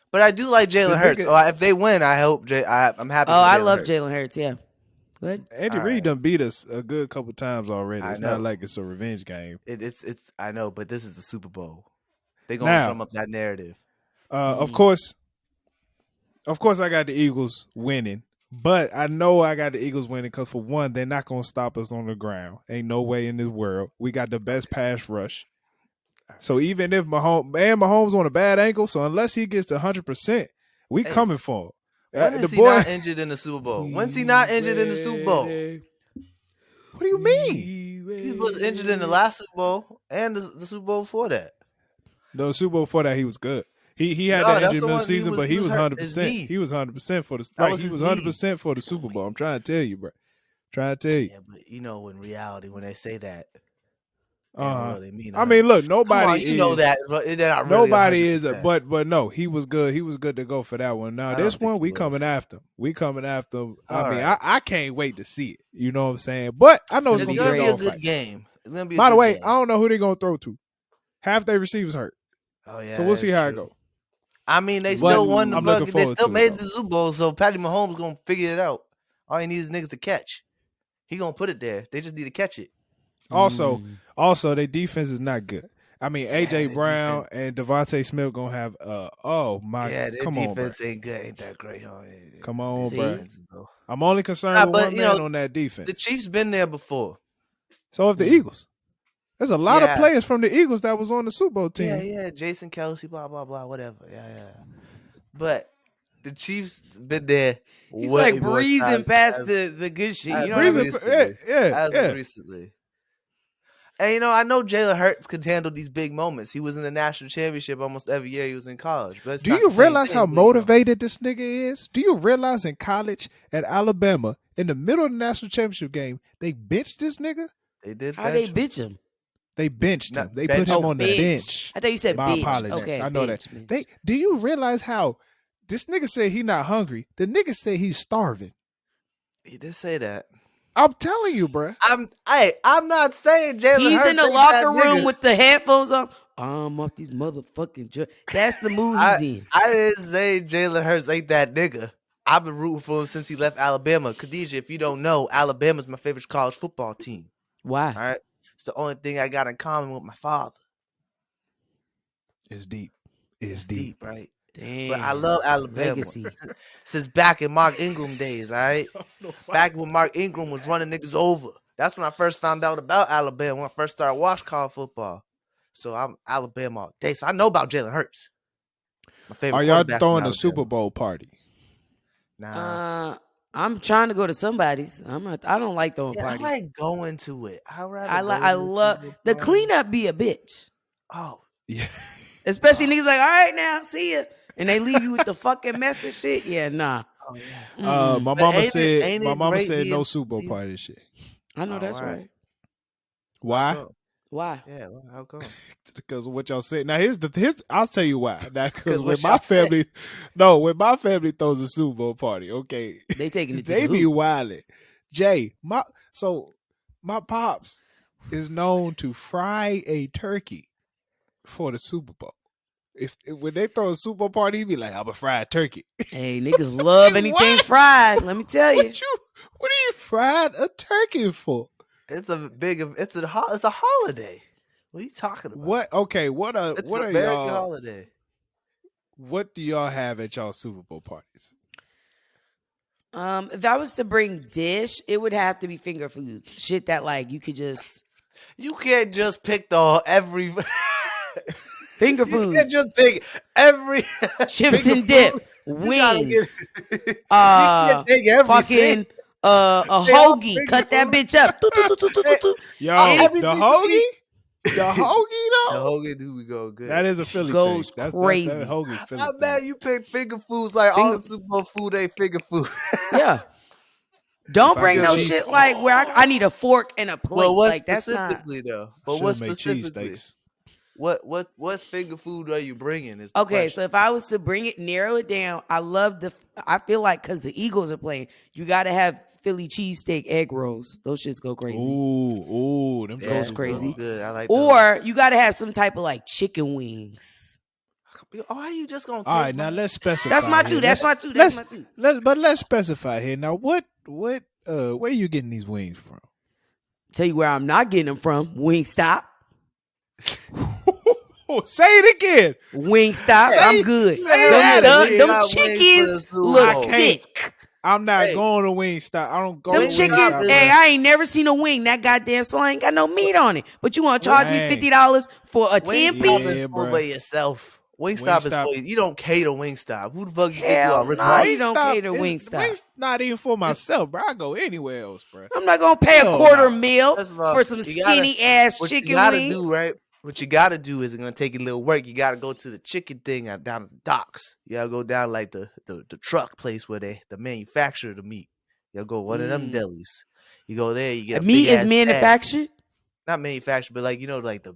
S3: But I do like Jalen Hurts. So if they win, I hope I'm happy.
S2: Oh, I love Jalen Hurts. Yeah. Good.
S1: Andy
S3: All
S1: Reid
S3: right.
S1: done beat us a good couple times already.
S3: I
S1: It's
S3: know.
S1: not like it's a revenge game.
S3: It's I know, but this is the Super Bowl. They're gonna
S1: Now,
S3: drum up that narrative.
S1: Of course, I got the Eagles winning, but I know I got the Eagles winning because for one, they're not gonna stop us on the ground. Ain't no way in this world. We got the best pass rush. So even if Mahomes on a bad ankle, so unless he gets to 100%, we coming for him.
S3: When is he not injured in the Super Bowl? When's he not injured in the Super Bowl?
S1: What do you mean?
S3: He was injured in the last Super Bowl and the Super Bowl before that.
S1: No, the Super Bowl before that, he was good. He had
S3: No,
S1: that
S3: that's
S1: injury
S3: the
S1: in the
S3: one
S1: season, but he was
S3: hurt. His
S1: 100%.
S3: knee.
S1: He was 100% for the
S3: That was
S1: He
S3: his
S1: was
S3: knee.
S1: 100% for the Super Bowl. I'm trying to tell you, bro. Trying to tell you.
S3: Yeah, but you know, in reality, when they say that, they don't really mean it.
S1: I mean, look, nobody
S3: Come on, you know that. They're not really
S1: nobody is,
S3: 100%.
S1: but no, he was good. He was good to go for that one. Now this one, we coming after him. We coming after him. I mean, I can't wait to see it. You know what I'm saying? But I know it's gonna be a
S3: good game. It's gonna be.
S1: By the way, I don't know who they're gonna throw to. Half their receivers hurt.
S3: Oh yeah.
S1: So we'll see how it goes.
S3: I mean, they still won the fucking. They still made the
S1: though.
S3: Super Bowl, so Patty Mahomes gonna figure it out. All he needs is niggas to catch. He gonna put it there. They just need to catch it.
S1: Also, their defense is not good. I mean, AJ Brown and Devontae Smith gonna have.
S3: Their
S1: come on, bro.
S3: defense ain't good, ain't that great, huh?
S1: Come on, bro. I'm only concerned with one man on that defense.
S3: The Chiefs been there before.
S1: So if the Eagles, there's a lot of players from the Eagles that was on the Super Bowl team.
S3: Yeah, Jason Kelsey, blah blah blah, whatever. Yeah. But the Chiefs been there.
S2: He's like breezing past the good shit. You know
S3: recently. And I know Jalen Hurts could handle these big moments. He was in the national championship almost every year he was in college. But
S1: do you realize how motivated this nigga is? Do you realize in college at Alabama, in the middle of the national championship game, they benched this nigga?
S3: They did.
S2: How they bench him?
S1: They benched him. They put him on the bench.
S2: I thought you said
S1: My
S2: bench.
S1: apologies.
S2: Okay,
S1: I know
S2: bench,
S1: that.
S2: Bench.
S1: Do you realize how this nigga said he not hungry? The nigga said he's starving.
S3: He did say that.
S1: I'm telling you, bro.
S3: I'm not saying Jalen Hurts.
S2: He's in the locker room with the headphones on. I'm off these motherfucking. That's the move he's in.
S3: I didn't say Jalen Hurts ain't that nigga. I've been rooting for him since he left Alabama. Khadijah, if you don't know, Alabama's my favorite college football team.
S2: Why?
S3: All right. It's the only thing I got in common with my father.
S1: It's deep.
S3: It's deep, right?
S2: Damn.
S3: But I love Alabama.
S2: Legacy.
S3: Since back in Mark Ingram days, all right? Back when Mark Ingram was running niggas over. That's when I first found out about Alabama, when I first started watching college football. So I'm Alabama all day. So I know about Jalen Hurts. My favorite.
S1: Are y'all throwing a Super Bowl party?
S3: Nah.
S2: I'm trying to go to somebody's. I don't like throwing parties.
S3: I like going to it.
S2: I love the cleanup be a bitch.
S3: Oh.
S1: Yeah.
S2: Especially niggas like, all right now, see ya. And they leave you with the fucking mess and shit. Yeah, nah.
S3: Oh yeah.
S1: My mama said no Super Bowl party this shit.
S2: I know that's right.
S1: Why?
S2: Why?
S3: Yeah, well, how come?
S1: Because of what y'all said. Now here's I'll tell you why. Now because when my family throws a Super Bowl party, okay,
S2: they taking it.
S1: They be wilding. Jay, my pops is known to fry a turkey for the Super Bowl. If when they throw a Super Bowl party, he be like, "I'm a fried turkey."
S2: Hey, niggas love anything fried. Let me tell you.
S1: What are you fried a turkey for?
S3: It's a holiday. What are you talking about?
S1: What? Okay. What are y'all?
S3: Holiday.
S1: What do y'all have at y'all Super Bowl parties?
S2: If I was to bring dish, it would have to be finger foods. Shit that like you could just.
S3: You can't just pick every.
S2: Finger foods.
S3: You can't just pick every
S2: chips and dip, wings.
S3: Fucking
S2: a hoagie. Cut that bitch up.
S1: Yo, the hoagie? The hoagie though?
S3: The hoagie do we go good.
S1: That is a Philly
S2: goes
S1: thing.
S2: crazy.
S1: That's hoagie Philly.
S3: I bet you pick finger foods like all the Super Bowl food ain't finger food.
S2: Yeah. Don't bring no shit like where I need a fork and a plate.
S3: Well, what
S2: like that's
S3: specifically
S2: not...
S3: though? But what specifically? What finger food are you bringing? Is
S2: okay, so if I was to bring it, narrow it down, I feel like because the Eagles are playing, you got to have Philly cheesesteak egg rolls. Those shits go crazy.
S1: Ooh, them
S2: goes crazy.
S3: Good. I like.
S2: Or you got to have some type of like chicken wings.
S3: Oh, are you just gonna?
S1: All right, now let's specify.
S2: That's my two.
S1: But let's specify here. Now, what where you getting these wings from?
S2: Tell you where I'm not getting them from. Wingstop.
S1: Say it again.
S2: Wingstop. I'm good.
S1: Say that again.
S2: Them chickens look sick.
S1: I'm not going to Wingstop. I don't go
S2: Them
S1: to
S2: chickens,
S1: Wingstop.
S2: hey, I ain't never seen a wing that goddamn so I ain't got no meat on it. But you want to charge me $50 for a 10-piece?
S3: Wingstop is for by yourself. Wingstop is for you. You don't cater Wingstop. Who the fuck you think you are? Rick Ross?
S2: You don't cater Wingstop.
S1: Wingstop not even for myself, bro. I go anywhere else, bro.
S2: I'm not gonna pay a quarter meal for some skinny ass chicken wings. What you gotta
S3: do, right? What you gotta do is it's gonna take a little work. You gotta go to the chicken thing down at the docks. You gotta go down like the truck place where they manufacture the meat. You'll go one of them delis. You go there, you get
S2: meat is manufactured?
S3: Not manufactured, but like like the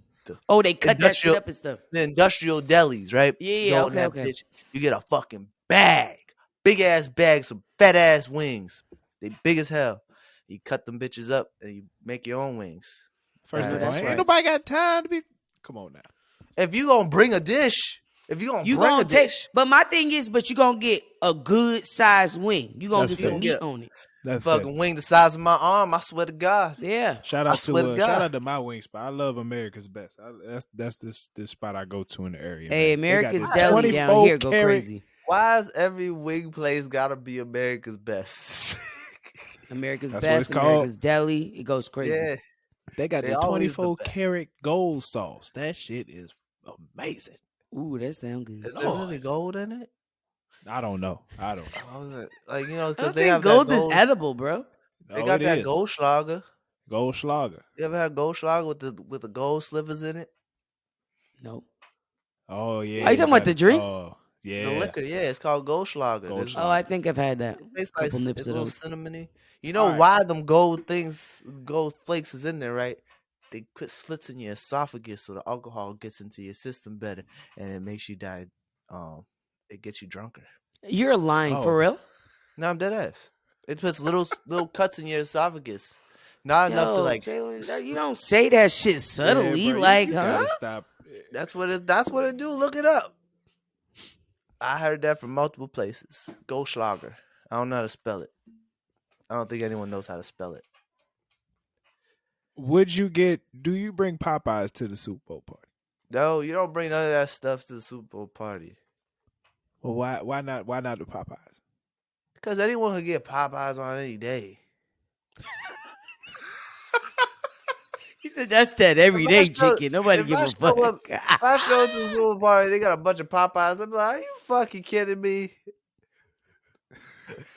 S2: they cut that shit up and stuff.
S3: The industrial delis, right?
S2: Yeah, okay.
S3: Bitch, you get a fucking bag. Big ass bag, some fat ass wings. They big as hell. You cut them bitches up and you make your own wings.
S1: First of all, ain't nobody got time to be. Come on now.
S3: If you gonna bring a dish, dish.
S2: But my thing is, you gonna get a good sized wing. You gonna get some meat on it.
S3: That fucking wing the size of my arm. I swear to God.
S2: Yeah.
S1: Shout out to my wing spot. I love America's Best. That's this spot I go to in the area.
S2: Hey, America's Deli down here go crazy.
S3: Why is every wing place gotta be America's Best?
S2: America's Best, America's Deli. It goes crazy.
S3: Yeah.
S1: They got the 24 karat gold sauce. That shit is amazing.
S2: Ooh, that sounds good.
S3: Is there really gold in it?
S1: I don't know.
S3: Like, because
S2: they have gold is edible, bro.
S3: They got that Goldschlager.
S1: Goldschlager.
S3: You ever had Goldschlager with the gold slivers in it?
S2: No.
S1: Oh yeah.
S2: Are you talking about the drink?
S1: Yeah.
S3: The liquor, yeah, it's called Goldschlager.
S2: Oh, I think I've had that.
S3: It's like it's a little cinnamony. You know why them gold flakes is in there, right? They put slits in your esophagus so the alcohol gets into your system better, and it makes you die. It gets you drunker.
S2: You're lying for real?
S3: No, I'm dead ass. It puts little cuts in your esophagus. Not enough to like.
S2: Jalen, you don't say that shit subtly,
S1: yeah, bro,
S2: like,
S1: you
S2: huh?
S1: Stop.
S3: That's what it do. Look it up. I heard that from multiple places. Goldschlager. I don't know how to spell it. I don't think anyone knows how to spell it.
S1: Do you bring Popeyes to the Super Bowl party?
S3: No, you don't bring none of that stuff to the Super Bowl party.
S1: Well, why not the Popeyes?
S3: Because anyone can get Popeyes on any day.
S2: He said that's that everyday chicken. Nobody give a fuck.
S3: If I show up to the Super Bowl party, they got a bunch of Popeyes. I'm like, are you fucking kidding me?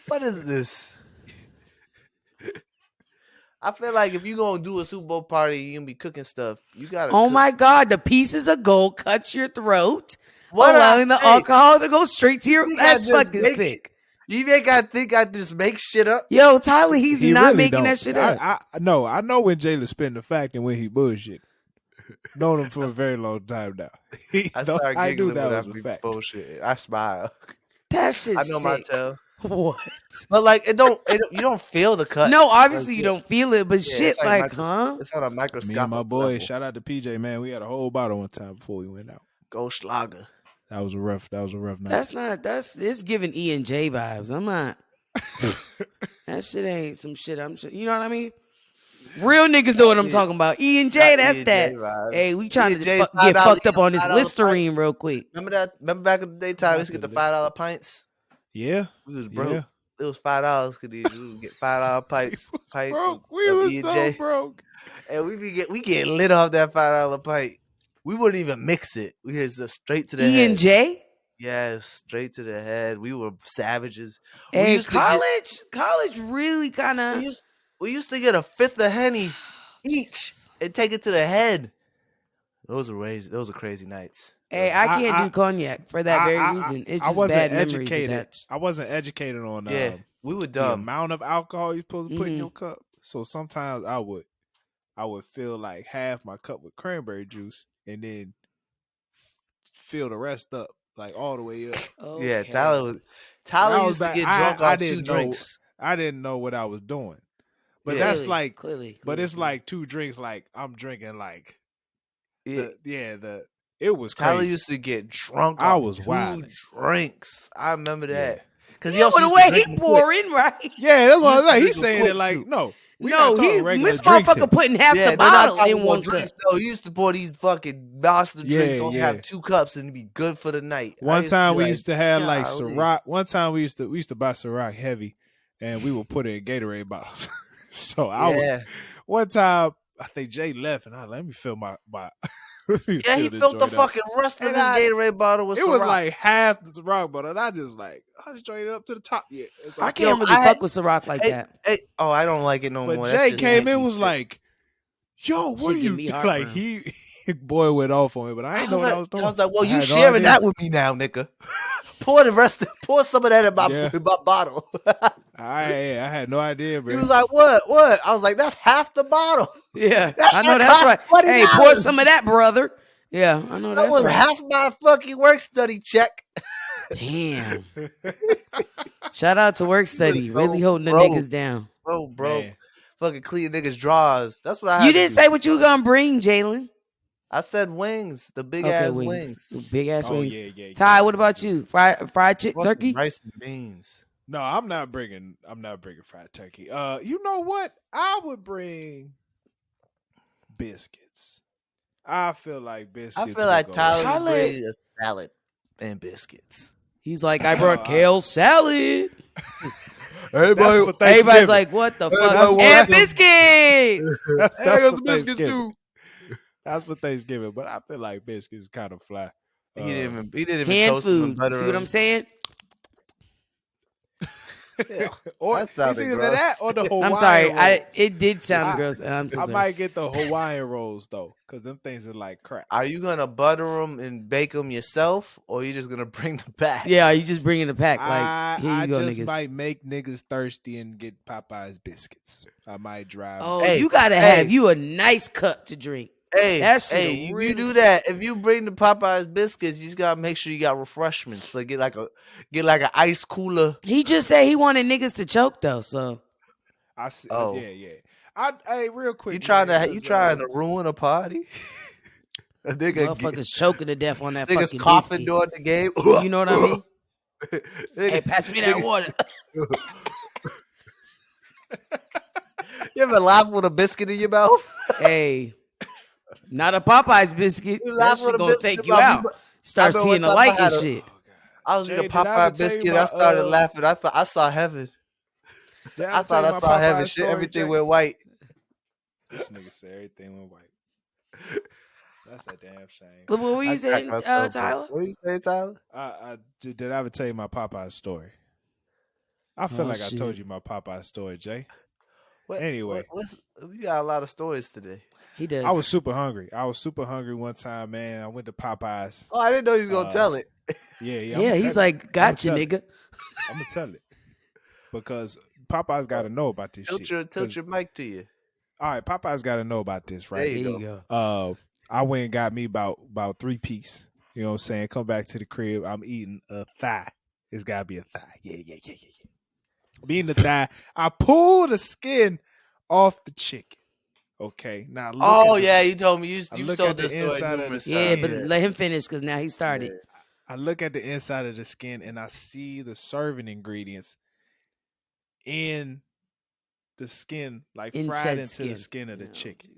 S3: What is this? I feel like if you're going to do a Super Bowl party, you're going to be cooking stuff. You got to
S2: Oh my God. The pieces of gold cuts your throat, allowing the alcohol to go straight to your... That's fucking sick.
S3: You think I just make shit up?
S2: Yo, Tyler, he's not really making that shit up.
S1: I know when Jalen spin the fact and when he bullshit. Known him for a very long time now. I knew that was a fact.
S3: Bullshit. I smile.
S2: That shit's
S3: I know
S2: sick.
S3: my tell.
S2: What?
S3: But like you don't feel the cut.
S2: No, obviously you don't feel it, but shit, like huh?
S3: It's on a microscopic.
S1: Me and my boy,
S3: level.
S1: shout out to PJ, man. We had a whole bottle one time before we went out.
S3: Goldschlager.
S1: That was a rough night.
S2: It's giving E&J vibes. I'm not. That shit ain't some shit. I'm sure. You know what I mean? Real niggas know what I'm talking about. E&J, that's
S3: E&J
S2: that.
S3: vibes.
S2: Hey, we trying to get fucked up on this Listerine real quick.
S3: Remember back in the daytime, we used to get the $5 pints?
S1: Yeah.
S3: We was broke.
S1: Yeah.
S3: It was $5 because we would get $5 pints.
S1: We was so broke.
S3: And we get lit off that $5 pint. We wouldn't even mix it. We hit just straight to the head.
S2: E&J?
S3: Yes, straight to the head. We were savages.
S2: Hey, college really kind of.
S3: We used to get a fifth of Henny each and take it to the head. Those are crazy nights.
S2: Hey, I can't do cognac for that very reason. It's just bad memories attached.
S1: I wasn't educated on
S3: we were
S1: the
S3: dumb.
S1: amount of alcohol you're supposed to put in your cup. So sometimes I would fill like half my cup with cranberry juice and then fill the rest up like all the way up.
S2: Okay.
S3: Yeah, Tyler used to get drunk off 2 drinks.
S1: I didn't know what I was doing. But
S2: yeah,
S1: that's
S2: clearly.
S1: But it's like 2 drinks like I'm drinking like it was crazy.
S3: Tyler used to get drunk
S1: I
S3: off
S1: was
S3: 2
S1: wilding.
S3: drinks. I remember that. Because
S2: yeah, the way he pouring, right?
S1: Yeah, that's what I'm saying. He's saying it like, no. We not talking regular
S2: this
S1: drinks
S2: motherfucker
S1: here.
S2: putting half the
S3: they're
S2: bottle
S3: not
S2: in one
S3: drinks.
S2: cup.
S3: No, he used to pour these fucking monster drinks, only have 2 cups, and be good for the night.
S1: One time we used to have like Ciroc. One time we used to buy Ciroc heavy, and we would put it in Gatorade bottles. So one time I think Jay left, and I let me fill my
S3: he filled the fucking rest of his Gatorade bottle with Ciroc.
S1: It was like half the Ciroc bottle, and I just drained it up to the top. Yeah,
S2: I can't really fuck with Ciroc like that.
S3: I don't like it no more.
S1: But Jay came in was like, "Yo, what are you like?" He boy went off on me, but I ain't know what I was doing.
S3: I was like, "Well, you sharing that with me now, nigga? Pour some of that in my bottle."
S1: I had no idea, bro.
S3: He was like, "What?" I was like, "That's half the bottle."
S2: Yeah, I know that's right. $20. Hey, pour some of that, brother. Yeah, I know
S3: that was half my fucking work study check.
S2: Damn. Shout out to work study, really holding the niggas down.
S3: So, bro, fucking clean niggas' drawers. That's what I.
S2: You didn't say what you gonna bring, Jalen.
S3: I said wings, the big ass wings.
S2: Big ass wings.
S1: Yeah.
S2: Ty, what about you? Fried turkey?
S3: Rice and beans.
S1: No, I'm not bringing fried turkey. You know what? I would bring biscuits. I feel like biscuits.
S3: I feel like Tyler would bring a salad and biscuits.
S2: He's like, I brought kale salad.
S3: Everybody's
S2: like, what the fuck? And biscuits.
S1: I got the biscuits too. That's for Thanksgiving, but I feel like biscuits kind of fly.
S3: He didn't even
S2: hand
S3: toast
S2: food.
S3: Them.
S2: See what I'm saying?
S1: Or it's either that or the Hawaiian
S2: I'm sorry.
S1: rolls.
S2: It did sound gross. I'm so sorry.
S1: I might get the Hawaiian rolls though, because them things are like crap.
S3: Are you gonna butter them and bake them yourself, or are you just gonna bring the pack?
S2: Yeah, you just bringing the pack. Like, here you go,
S1: I just
S2: niggas.
S1: might make niggas thirsty and get Popeye's biscuits. I might drive.
S2: Oh, you gotta have you a nice cup to drink.
S3: You do that. If you bring the Popeyes biscuits, you just gotta make sure you got refreshments. Like get like an ice cooler.
S2: He just said he wanted niggas to choke though. So
S1: I see. Yeah. Hey, real quick.
S3: You trying to ruin a party? A nigga
S2: motherfuckers choking to death on that
S3: niggas
S2: fucking
S3: coughing
S2: biscuit.
S3: during the game.
S2: You know what I mean? Hey, pass me that water.
S3: You ever laugh with a biscuit in your mouth?
S2: Hey. Not a Popeyes biscuit. That shit gonna take you out. Start seeing the light and shit.
S3: I was eating a Popeye biscuit. I started laughing. I thought I saw heaven. I thought I saw heaven. Shit, everything went white.
S1: This nigga said everything went white. That's a damn shame.
S2: What were you saying, Tyler?
S3: What you saying, Tyler?
S1: Did I ever tell you my Popeye story? I feel like I told you my Popeye story, Jay. Anyway,
S3: we got a lot of stories today.
S2: He does.
S1: I was super hungry. One time, man. I went to Popeyes.
S3: Oh, I didn't know he was gonna tell it.
S1: Yeah.
S2: He's like, gotcha, nigga.
S1: I'm gonna tell it because Popeyes got to know about this shit.
S3: Tilt your mic to you.
S1: All right, Popeyes got to know about this, right?
S3: There you
S1: go. I went and got me about 3-piece. You know what I'm saying? Come back to the crib. I'm eating a thigh. It's gotta be a thigh. Yeah. I'm eating the thigh. I pull the skin off the chicken. Okay, now look
S3: you told me you told this story.
S2: Yeah, but let him finish because now he started.
S1: I look at the inside of the skin and I see the serving ingredients in the skin, like fried into the skin of the chicken.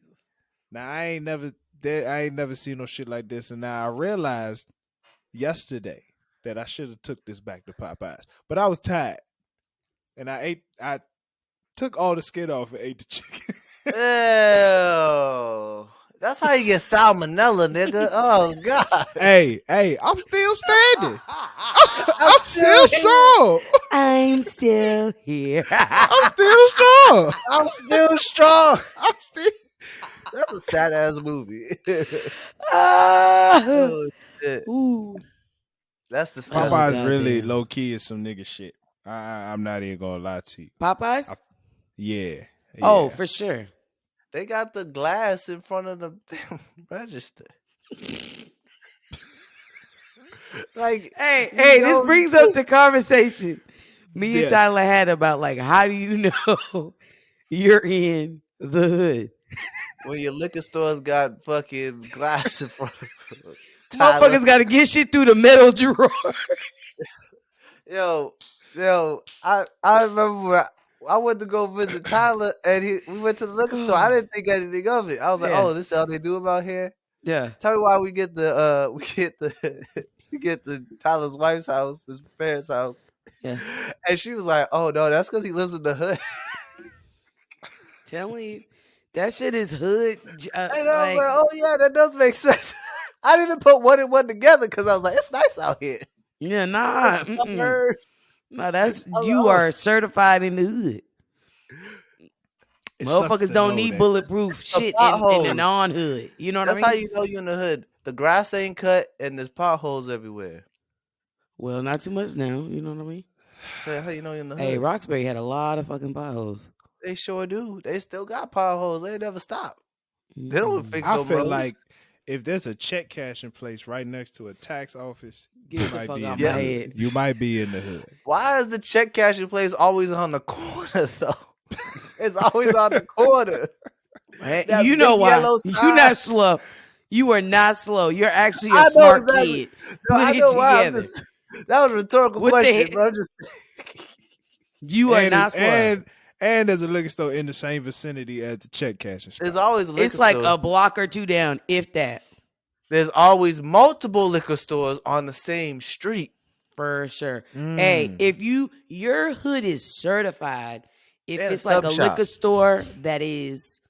S1: Now I ain't never seen no shit like this, and now I realized yesterday that I should have took this back to Popeyes, but I was tired, and I took all the skin off and ate the chicken.
S3: Ew. That's how you get salmonella, nigga. Oh God.
S1: Hey, I'm still standing. I'm still strong.
S2: I'm still here.
S1: I'm still strong.
S3: I'm still strong. That's a sad ass movie. Oh shit. Ooh. That's disgusting.
S1: Popeyes really low key is some nigga shit. I'm not even gonna lie to you.
S2: Popeyes?
S1: Yeah.
S2: Oh, for sure.
S3: They got the glass in front of the damn register. Like,
S2: hey, this brings up the conversation me and Tyler had about like, how do you know you're in the hood?
S3: When your liquor stores got fucking glass in front of
S2: Motherfuckers got to get shit through the metal drawer.
S3: Yo, Yo, I remember when I went to go visit Tyler, and we went to the liquor store. I didn't think anything of it. I was like,
S2: Yeah.
S3: "Oh, this is how they do about here."
S2: Yeah.
S3: Tell me why we get the we get the Tyler's wife's house, his parents' house.
S2: Yeah.
S3: And she was like, "Oh no, that's because he lives in the hood."
S2: Telling you, that shit is hood.
S3: And I was like, "Oh yeah, that does make sense." I didn't even put one and one together because I was like, "It's nice out here."
S2: yeah, nah.
S3: It's suburbs.
S2: No, that's
S3: I was
S2: you
S3: like, "Oh."
S2: are certified in the hood.
S1: It sucks
S2: Motherfuckers
S1: to
S2: don't
S1: know
S2: need
S1: that.
S2: bulletproof
S3: The
S2: shit in the
S3: potholes.
S2: non-hood. You know what
S3: That's
S2: I mean?
S3: how you know you're in the hood. The grass ain't cut and there's potholes everywhere.
S2: Well, not too much now. You know what I mean?
S3: So how you know you're in the hood?
S2: Hey, Roxbury had a lot of fucking potholes.
S3: They sure do. They still got potholes. They never stop. They don't fix
S1: I
S3: no
S1: feel
S3: roads.
S1: like if there's a check cashing place right next to a tax office,
S2: Get
S1: you
S2: the
S1: might
S2: fuck
S1: be
S2: out
S1: in
S2: my
S1: the hood.
S2: head.
S1: You might be in the hood.
S3: Why is the check cashing place always on the corner though? It's always on the corner.
S2: Hey,
S3: That
S2: you know
S3: big
S2: why?
S3: yellow
S2: You
S3: sign.
S2: not slow. You are not slow. You're actually a
S3: I know
S2: smart
S3: exactly.
S2: kid.
S3: No,
S2: Put
S3: I
S2: it
S3: know why.
S2: together.
S3: That was a rhetorical
S2: What the
S3: question,
S2: heck?
S3: but I'm just.
S2: You are not slow.
S1: And there's a liquor store in the same vicinity as the check cashing spot.
S3: There's always a liquor
S2: It's like
S3: store.
S2: a block or two down, if that.
S3: There's always multiple liquor stores on the same street.
S2: For sure. Hey, if your hood is certified, if
S3: And a
S2: it's like
S3: sub
S2: a
S3: shop.
S2: liquor store that is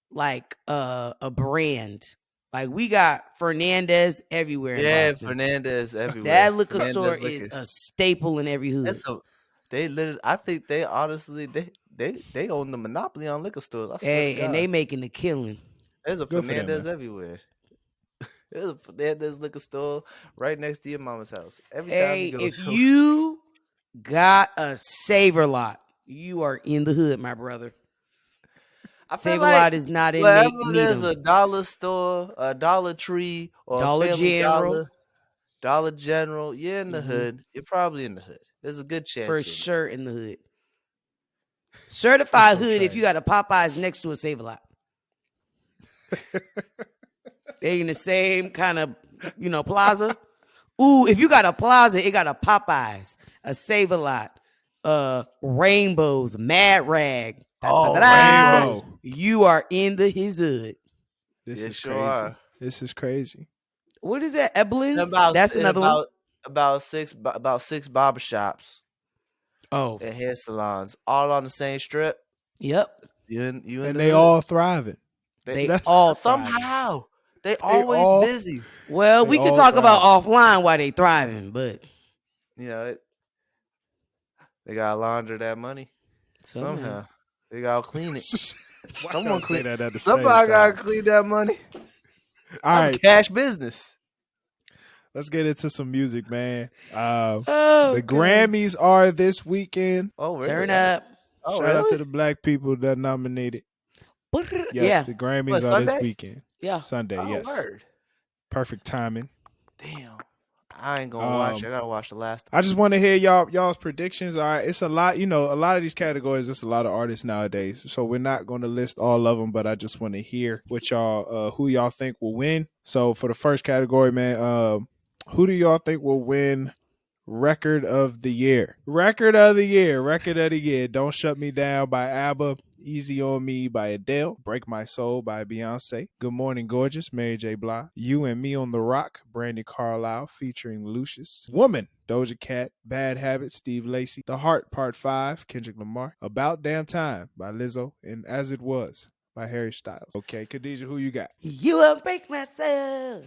S2: like a brand, like we got Fernandez everywhere in
S3: Yeah,
S2: Boston.
S3: Fernandez everywhere.
S2: That liquor
S3: Fernandez
S2: store
S3: Liquors.
S2: is a staple in every hood.
S3: They literally, I think they honestly, they own the monopoly on liquor stores. I swear
S2: Hey,
S3: to God.
S2: and they making a killing.
S3: There's a
S1: Good for them,
S3: Fernandez
S1: man.
S3: everywhere. There's a Fernandez liquor store right next to your mama's house. Every time
S2: Hey,
S3: you go.
S2: if you got a Savor Lot, you are in the hood, my brother.
S3: I feel
S2: Savor
S3: like
S2: Lot is not in
S3: wherever there's
S2: Needham.
S3: a dollar store, a Dollar Tree, or
S2: Dollar
S3: a Family
S2: General.
S3: Dollar General, you're in the hood. You're probably in the hood. There's a good chance.
S2: For
S3: you're
S2: sure in the hood. Certified hood if you got a Popeyes next to a Save a Lot. They're in the same kind of, plaza. Ooh, if you got a plaza, it got a Popeyes, a Save a Lot, Rainbows, Mad Rag.
S1: Rainbow.
S2: You are in his hood.
S1: This is
S3: sure
S1: crazy.
S3: are.
S1: This is crazy.
S2: What is that? Eblin's?
S3: About,
S2: That's another one.
S3: About six barbershops.
S2: Oh,
S3: And hair salons, all on the same strip.
S2: yep.
S3: You in
S1: And
S3: the
S1: they
S3: hood?
S1: all thriving.
S2: They all
S3: somehow they always busy.
S2: Well, we could talk about offline why they thriving, but
S3: they gotta launder that money somehow. They gotta clean it. Someone clean that at the same time. Somebody gotta clean that money. All right, cash business.
S1: Let's get into some music, man. The Grammys are this weekend.
S3: Oh, really?
S2: Turn up.
S1: Shout out to the black people that nominated. Yes, the Grammys are this weekend.
S2: Yeah.
S1: Sunday, yes.
S3: Word.
S1: Perfect timing.
S3: Damn. I ain't gonna watch it. I gotta watch the last one.
S1: I just want to hear y'all's predictions. All right. It's a lot, a lot of these categories, there's a lot of artists nowadays. So we're not going to list all of them, but I just want to hear what y'all, who y'all think will win. So for the first category, man, who do y'all think will win Record of the Year? Record of the Year. Don't Shut Me Down by ABBA. Easy on Me by Adele. Break My Soul by Beyonce. Good Morning Gorgeous, Mary J. Blige. You and Me on the Rock, Brandy Carlisle featuring Lucius. Woman, Doja Cat. Bad Habits, Steve Lacy. The Heart, Part 5, Kendrick Lamar. About Damn Time by Lizzo. And As It Was by Harry Styles. Okay, Khadijah, who you got?
S2: You will break myself.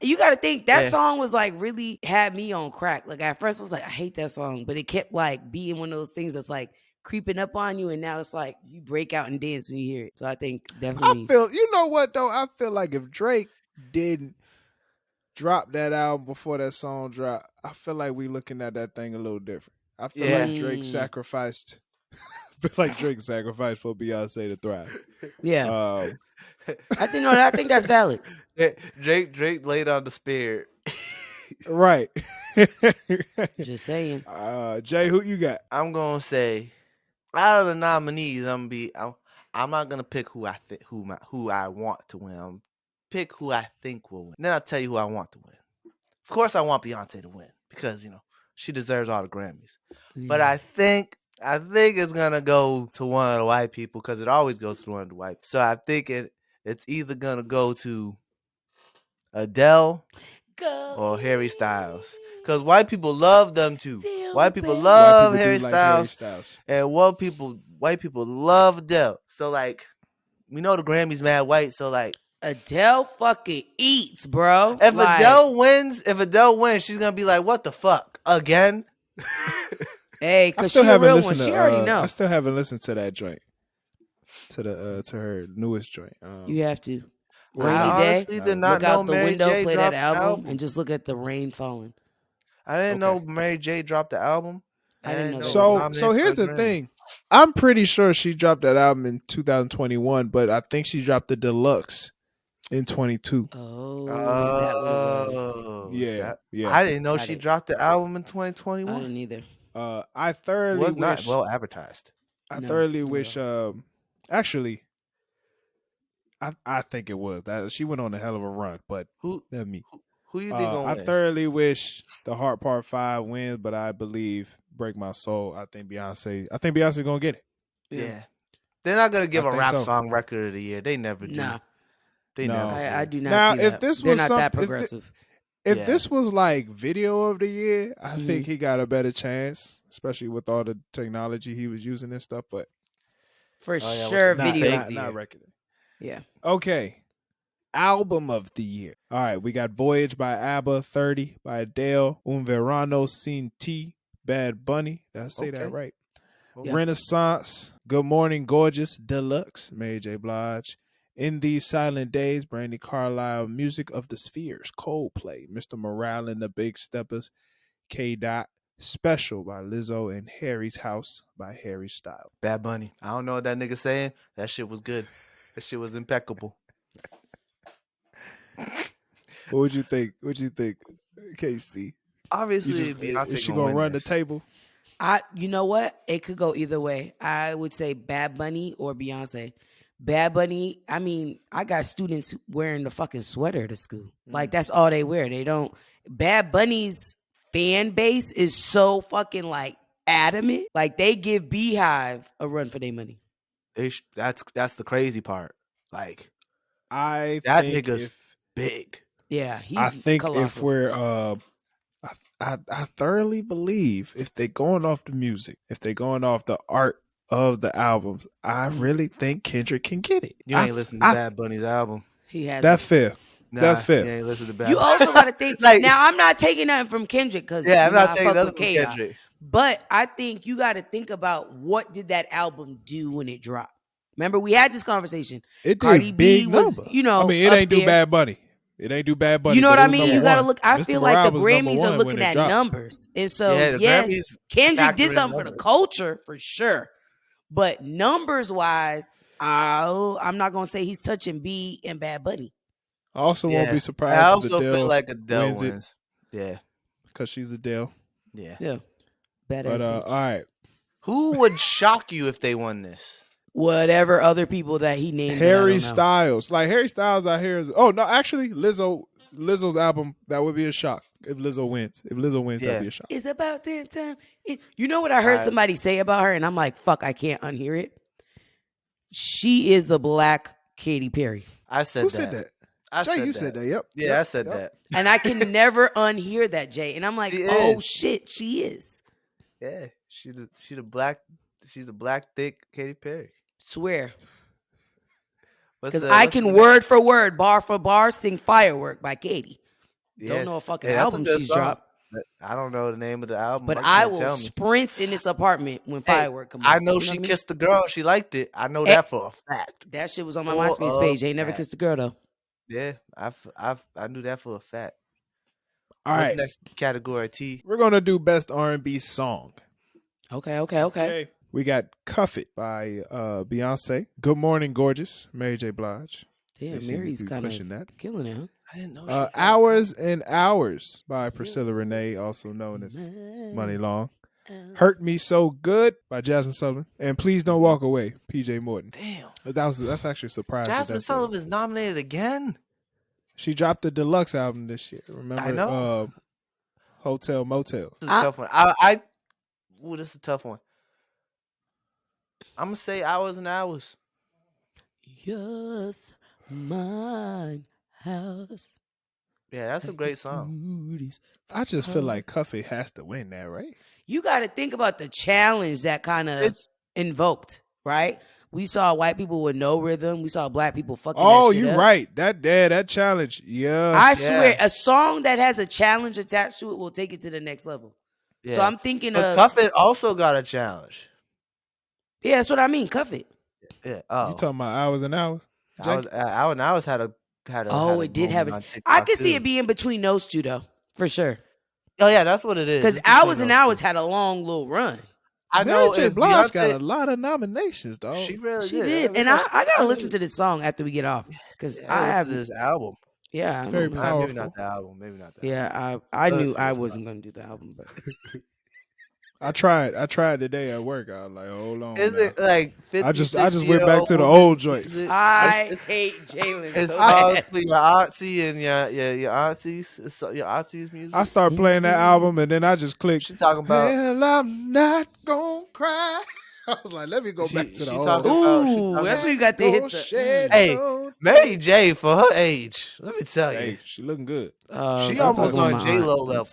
S2: You got to think that song was like really had me on crack. Like at first I was like, I hate that song, but it kept like being one of those things that's like creeping up on you, and now it's like you break out and dance when you hear it. So I think definitely.
S1: I feel, you know what though? I feel like if Drake didn't drop that album before that song dropped, I feel like we looking at that thing a little different. I feel like Drake sacrificed. I feel like Drake sacrificed for Beyonce to thrive.
S2: Yeah. I think that's valid.
S3: Drake laid on the spirit.
S1: Right.
S2: Just saying.
S1: Jay, who you got?
S3: I'm gonna say out of the nominees, I'm not gonna pick who I want to win. I'm pick who I think will win. Then I'll tell you who I want to win. Of course, I want Beyonce to win because She deserves all the Grammys. But I think it's gonna go to one of the white people because it always goes to one of the white. So I think it's either gonna go to Adele or Harry Styles, because white people love them too. White people love Harry Styles, and white people love Adele. So like, we know the Grammys mad white. So like,
S2: Adele fucking eats, bro.
S3: if Adele wins, she's gonna be like, what the fuck again?
S2: Hey, because she a real one. She already know.
S1: I still haven't listened to that joint, to her newest joint.
S2: You have to.
S3: I honestly did not
S2: look
S3: know
S2: out the
S3: Mary
S2: window,
S3: J
S2: play
S3: dropped
S2: that album, and just look at the rain falling.
S3: I didn't know Mary J dropped the album.
S2: I didn't know.
S1: So here's the thing. I'm pretty sure she dropped that album in 2021, but I think she dropped the deluxe in 22.
S2: Oh, is that what it was?
S1: Yeah.
S3: I didn't know she dropped the album in 2021.
S2: I didn't either.
S1: I thoroughly
S3: was not
S1: wish
S3: well advertised.
S1: I thoroughly wish. Actually, I think it was that she went on a hell of a run. But
S3: who
S1: you think
S3: gonna
S1: I
S3: win?
S1: thoroughly wish The Heart Part 5 wins, but I believe Break My Soul. I think Beyonce gonna get it.
S3: Yeah. They're not gonna give a rap song record of the year. They never do.
S2: Nah.
S3: They never.
S2: I do not.
S1: Now,
S2: see
S1: if
S2: that.
S1: this
S2: They're
S1: was
S2: not that progressive.
S1: If this was like video of the year, I think he got a better chance, especially with all the technology he was using and stuff. But
S2: for sure, video
S1: not, not record.
S2: Yeah.
S1: Okay. Album of the year. All right, we got Voyage by ABBA, 30 by Adele, Un Verano Sin Ti, Bad Bunny. Did I say that right?
S2: Yeah.
S1: Renaissance, Good Morning Gorgeous, Deluxe, Mary J. Blige. In These Silent Days, Brandy Carlisle, Music of the Spheres, Coldplay, Mr. Morale and the Big Steppers, K. Dot, Special by Lizzo, and Harry's House by Harry Styles.
S3: Bad Bunny. I don't know what that nigga saying. That shit was good. That shit was impeccable.
S1: What would you think? Casey?
S3: Obviously,
S1: is she gonna run the table?
S2: You know what? It could go either way. I would say Bad Bunny or Beyonce. Bad Bunny, I mean, I got students wearing the fucking sweater to school. Like, that's all they wear. They don't. Bad Bunny's fan base is so fucking, like, adamant. Like, they give Beehive a run for their money.
S3: That's the crazy part. Like,
S1: that
S3: nigga's big.
S2: Yeah, he's
S1: I think
S2: colossal.
S1: if we're I thoroughly believe if they're going off the music, if they're going off the art of the albums, I really think Kendrick can get it.
S3: You ain't listened to Bad Bunny's album.
S2: He has.
S1: That's fair. That's fair.
S3: You ain't listened to Bad
S2: You
S3: Bunny.
S2: also got to think. Like, now, I'm not taking nothing from Kendrick because
S3: I'm not taking nothing from Kendrick.
S2: But I think you got to think about what did that album do when it dropped. Remember, we had this conversation.
S1: It did
S2: Cardi
S1: big
S2: B was,
S1: number.
S2: I
S1: mean, it ain't do Bad Bunny. It ain't do Bad Bunny.
S2: You know what I mean? You got to look. I
S1: Mr.
S2: feel
S1: Morale
S2: like the
S1: was
S2: Grammys are looking
S1: when
S2: at numbers. And so,
S3: Grammys
S2: Kendrick did
S3: factor in
S2: something for the culture for sure. But numbers wise, I'm not going to say he's touching B and Bad Bunny.
S1: I also won't be surprised.
S3: I also
S1: if
S3: feel like Adele wins.
S1: it.
S3: Yeah.
S1: Because she's Adele.
S3: Yeah.
S2: Badass.
S1: But all right.
S3: Who would shock you if they won this?
S2: Whatever other people that he named.
S1: Harry Styles. Like Harry Styles out here is actually Lizzo's album, that would be a shock if Lizzo wins. If Lizzo wins, that'd be a shock.
S2: It's about that time. You know what I heard somebody say about her, and I'm like, fuck, I can't unhear it. She is the black Katy Perry.
S3: I said
S1: Who
S3: that.
S1: said that?
S3: You
S1: said that. Yep.
S3: Yeah, I said that.
S2: And I can never unhear that, Jay. And I'm like, shit, she is.
S3: Yeah, she's the black thick Katy Perry.
S2: Swear. Because I can word for word, bar for bar, sing Firework by Katy.
S3: Yeah.
S2: Don't know a fucking album she's dropped.
S3: I don't know the name of the album.
S2: But I will sprint in this apartment when Firework comes out.
S3: I know she kissed the girl. She liked it. I know that for a fact.
S2: That shit was on my MySpace page. They ain't never kissed the girl, though.
S3: Yeah, I knew that for a fact.
S1: All
S3: What's
S1: right.
S3: next category, T?
S1: We're going to do Best R&B Song.
S2: Okay.
S1: We got Cuff It by Beyonce. Good Morning Gorgeous, Mary J. Blige.
S2: Damn, Mary's kind of killing it, huh?
S3: I didn't know.
S1: Hours and Hours by Priscilla Renee, also known as Money Long. Hurt Me So Good by Jasmine Sullivan. And Please Don't Walk Away, PJ Morton.
S3: Damn.
S1: That's actually a surprise.
S3: Jasmine Sullivan is nominated again.
S1: She dropped the deluxe album this year. Remember?
S3: I know.
S1: Hotel Motels.
S3: This is a tough one. This is a tough one. I'm gonna say Hours and Hours.
S2: Yes, mine house.
S3: Yeah, that's a great song.
S1: I just feel like Cuff It has to win that, right?
S2: You got to think about the challenge that kind of invoked, right? We saw white people with no rhythm. We saw black people fucking that shit
S1: you're
S2: up.
S1: right. That challenge. Yeah.
S2: I swear, a song that has a challenge attached to it will take it to the next level. Yeah. So I'm thinking of
S3: Cuff It also got a challenge.
S2: Yeah, that's what I mean. Cuff It.
S3: Yeah. Oh.
S1: You talking about Hours and Hours?
S3: Hours and Hours had a
S2: it did have it. I could see it being between those two though, for sure.
S3: Oh yeah, that's what it is.
S2: Because Hours and Hours had a long little run.
S3: I know
S1: Mary J. Blige got a lot of nominations, dog.
S3: She really
S2: did. And I gotta listen to this song after we get off because I have
S3: this album.
S2: Yeah,
S1: it's very powerful.
S3: Maybe not the album. Maybe not that.
S2: Yeah, I knew I wasn't gonna do the album, but
S1: I tried today at work. I was like, hold on.
S3: Is it like 50,
S1: I just went back to the old joints.
S2: I hate Jalen.
S3: It's honestly your auntie and your aunties. It's your auntie's music.
S1: I started playing that album and then I just clicked.
S3: She talking about.
S1: Hell, I'm not gonna cry. I was like, let me go back to the old.
S2: Ooh, that's where you got the hits.
S3: Hey, Mary J for her age. Let me tell you,
S1: hey, she looking good.
S3: She almost on J-Lo level.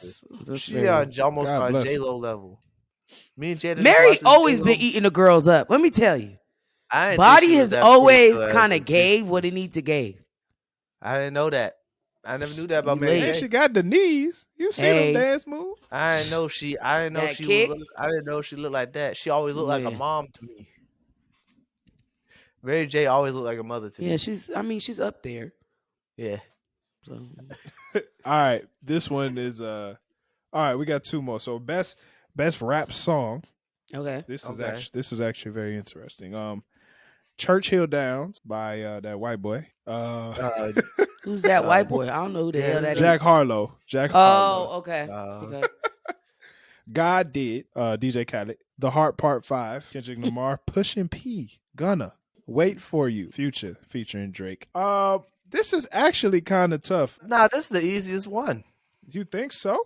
S3: She almost on J-Lo level. Me and Jada.
S2: Mary always been eating the girls up. Let me tell you, body has always kind of gave what it needs to give.
S3: I didn't know that. I never knew that about Mary J.
S1: She got the knees. You see them dance moves?
S3: I didn't know she looked like that. She always looked like a mom to me. Mary J always looked like a mother to me.
S2: Yeah, she's up there.
S3: Yeah.
S2: So.
S1: All right, this one is all right, we got two more. So best rap song.
S2: Okay.
S1: This is actually very interesting. Churchill Downs by that white boy.
S2: Who's that white boy? I don't know who the hell that is.
S1: Jack Harlow.
S2: Oh, okay. Okay.
S1: God Did, DJ Khaled. The Heart Part 5, Kendrick Lamar. Pushin' P, Gunna. Wait For You, Future, featuring Drake. This is actually kind of tough.
S3: Nah, this is the easiest one.
S1: You think so?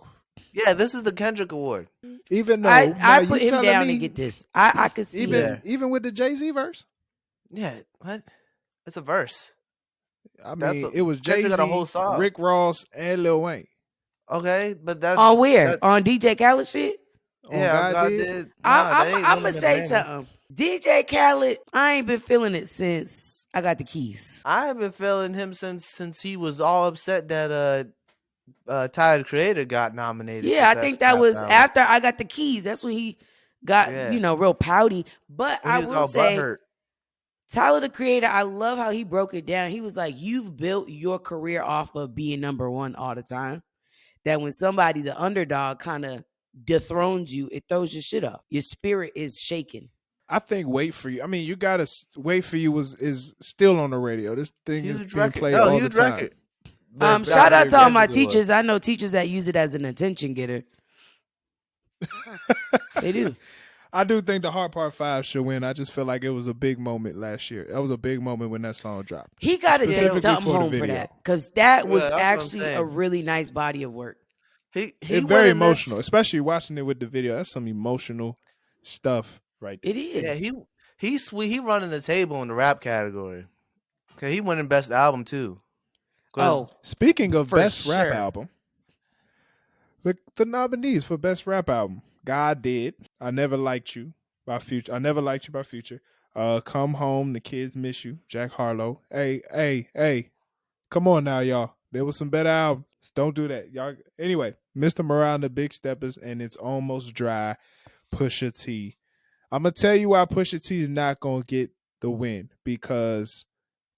S3: Yeah, this is the Kendrick Award.
S1: Even though
S2: I put him down to get this. I could see
S1: even with the Jay-Z verse?
S3: Yeah, what? It's a verse.
S1: I mean, it was Jay-Z, Rick Ross, and Lil Wayne.
S3: Okay, but that's
S2: on where? On DJ Khaled shit?
S3: Yeah, God did.
S2: I'm gonna say something. DJ Khaled, I ain't been feeling it since I got the keys.
S3: I have been feeling him since he was all upset that Tyler the Creator got nominated.
S2: Yeah, I think that was after I got the keys. That's when he got real pouty. But I will say, Tyler the Creator, I love how he broke it down. He was like, "You've built your career off of being number one all the time. That when somebody, the underdog, kind of dethrones you, it throws your shit up. Your spirit is shaken."
S1: I think Wait For You. I mean, you gotta Wait For You is still on the radio. This thing is being played all the time.
S2: Shout out to all my teachers. I know teachers that use it as an attention getter. They do.
S1: I do think the Heart Part 5 should win. I just feel like it was a big moment last year. That was a big moment when that song dropped.
S2: He got to take something home for that because that was actually a really nice body of work.
S1: It's very emotional, especially watching it with the video. That's some emotional stuff right there.
S2: It is.
S3: Yeah, he's sweet. He running the table in the rap category. Okay, he winning best album too.
S1: Speaking of best rap album, the nominees for best rap album: God Did, I Never Liked You by Future. I Never Liked You by Future. Come Home, The Kids Miss You, Jack Harlow. Hey, come on now, y'all. There was some better albums. Don't do that, y'all. Anyway, Mr. Miranda, Big Steppers, and It's Almost Dry, Pusha T. I'm gonna tell you why Pusha T is not gonna get the win, because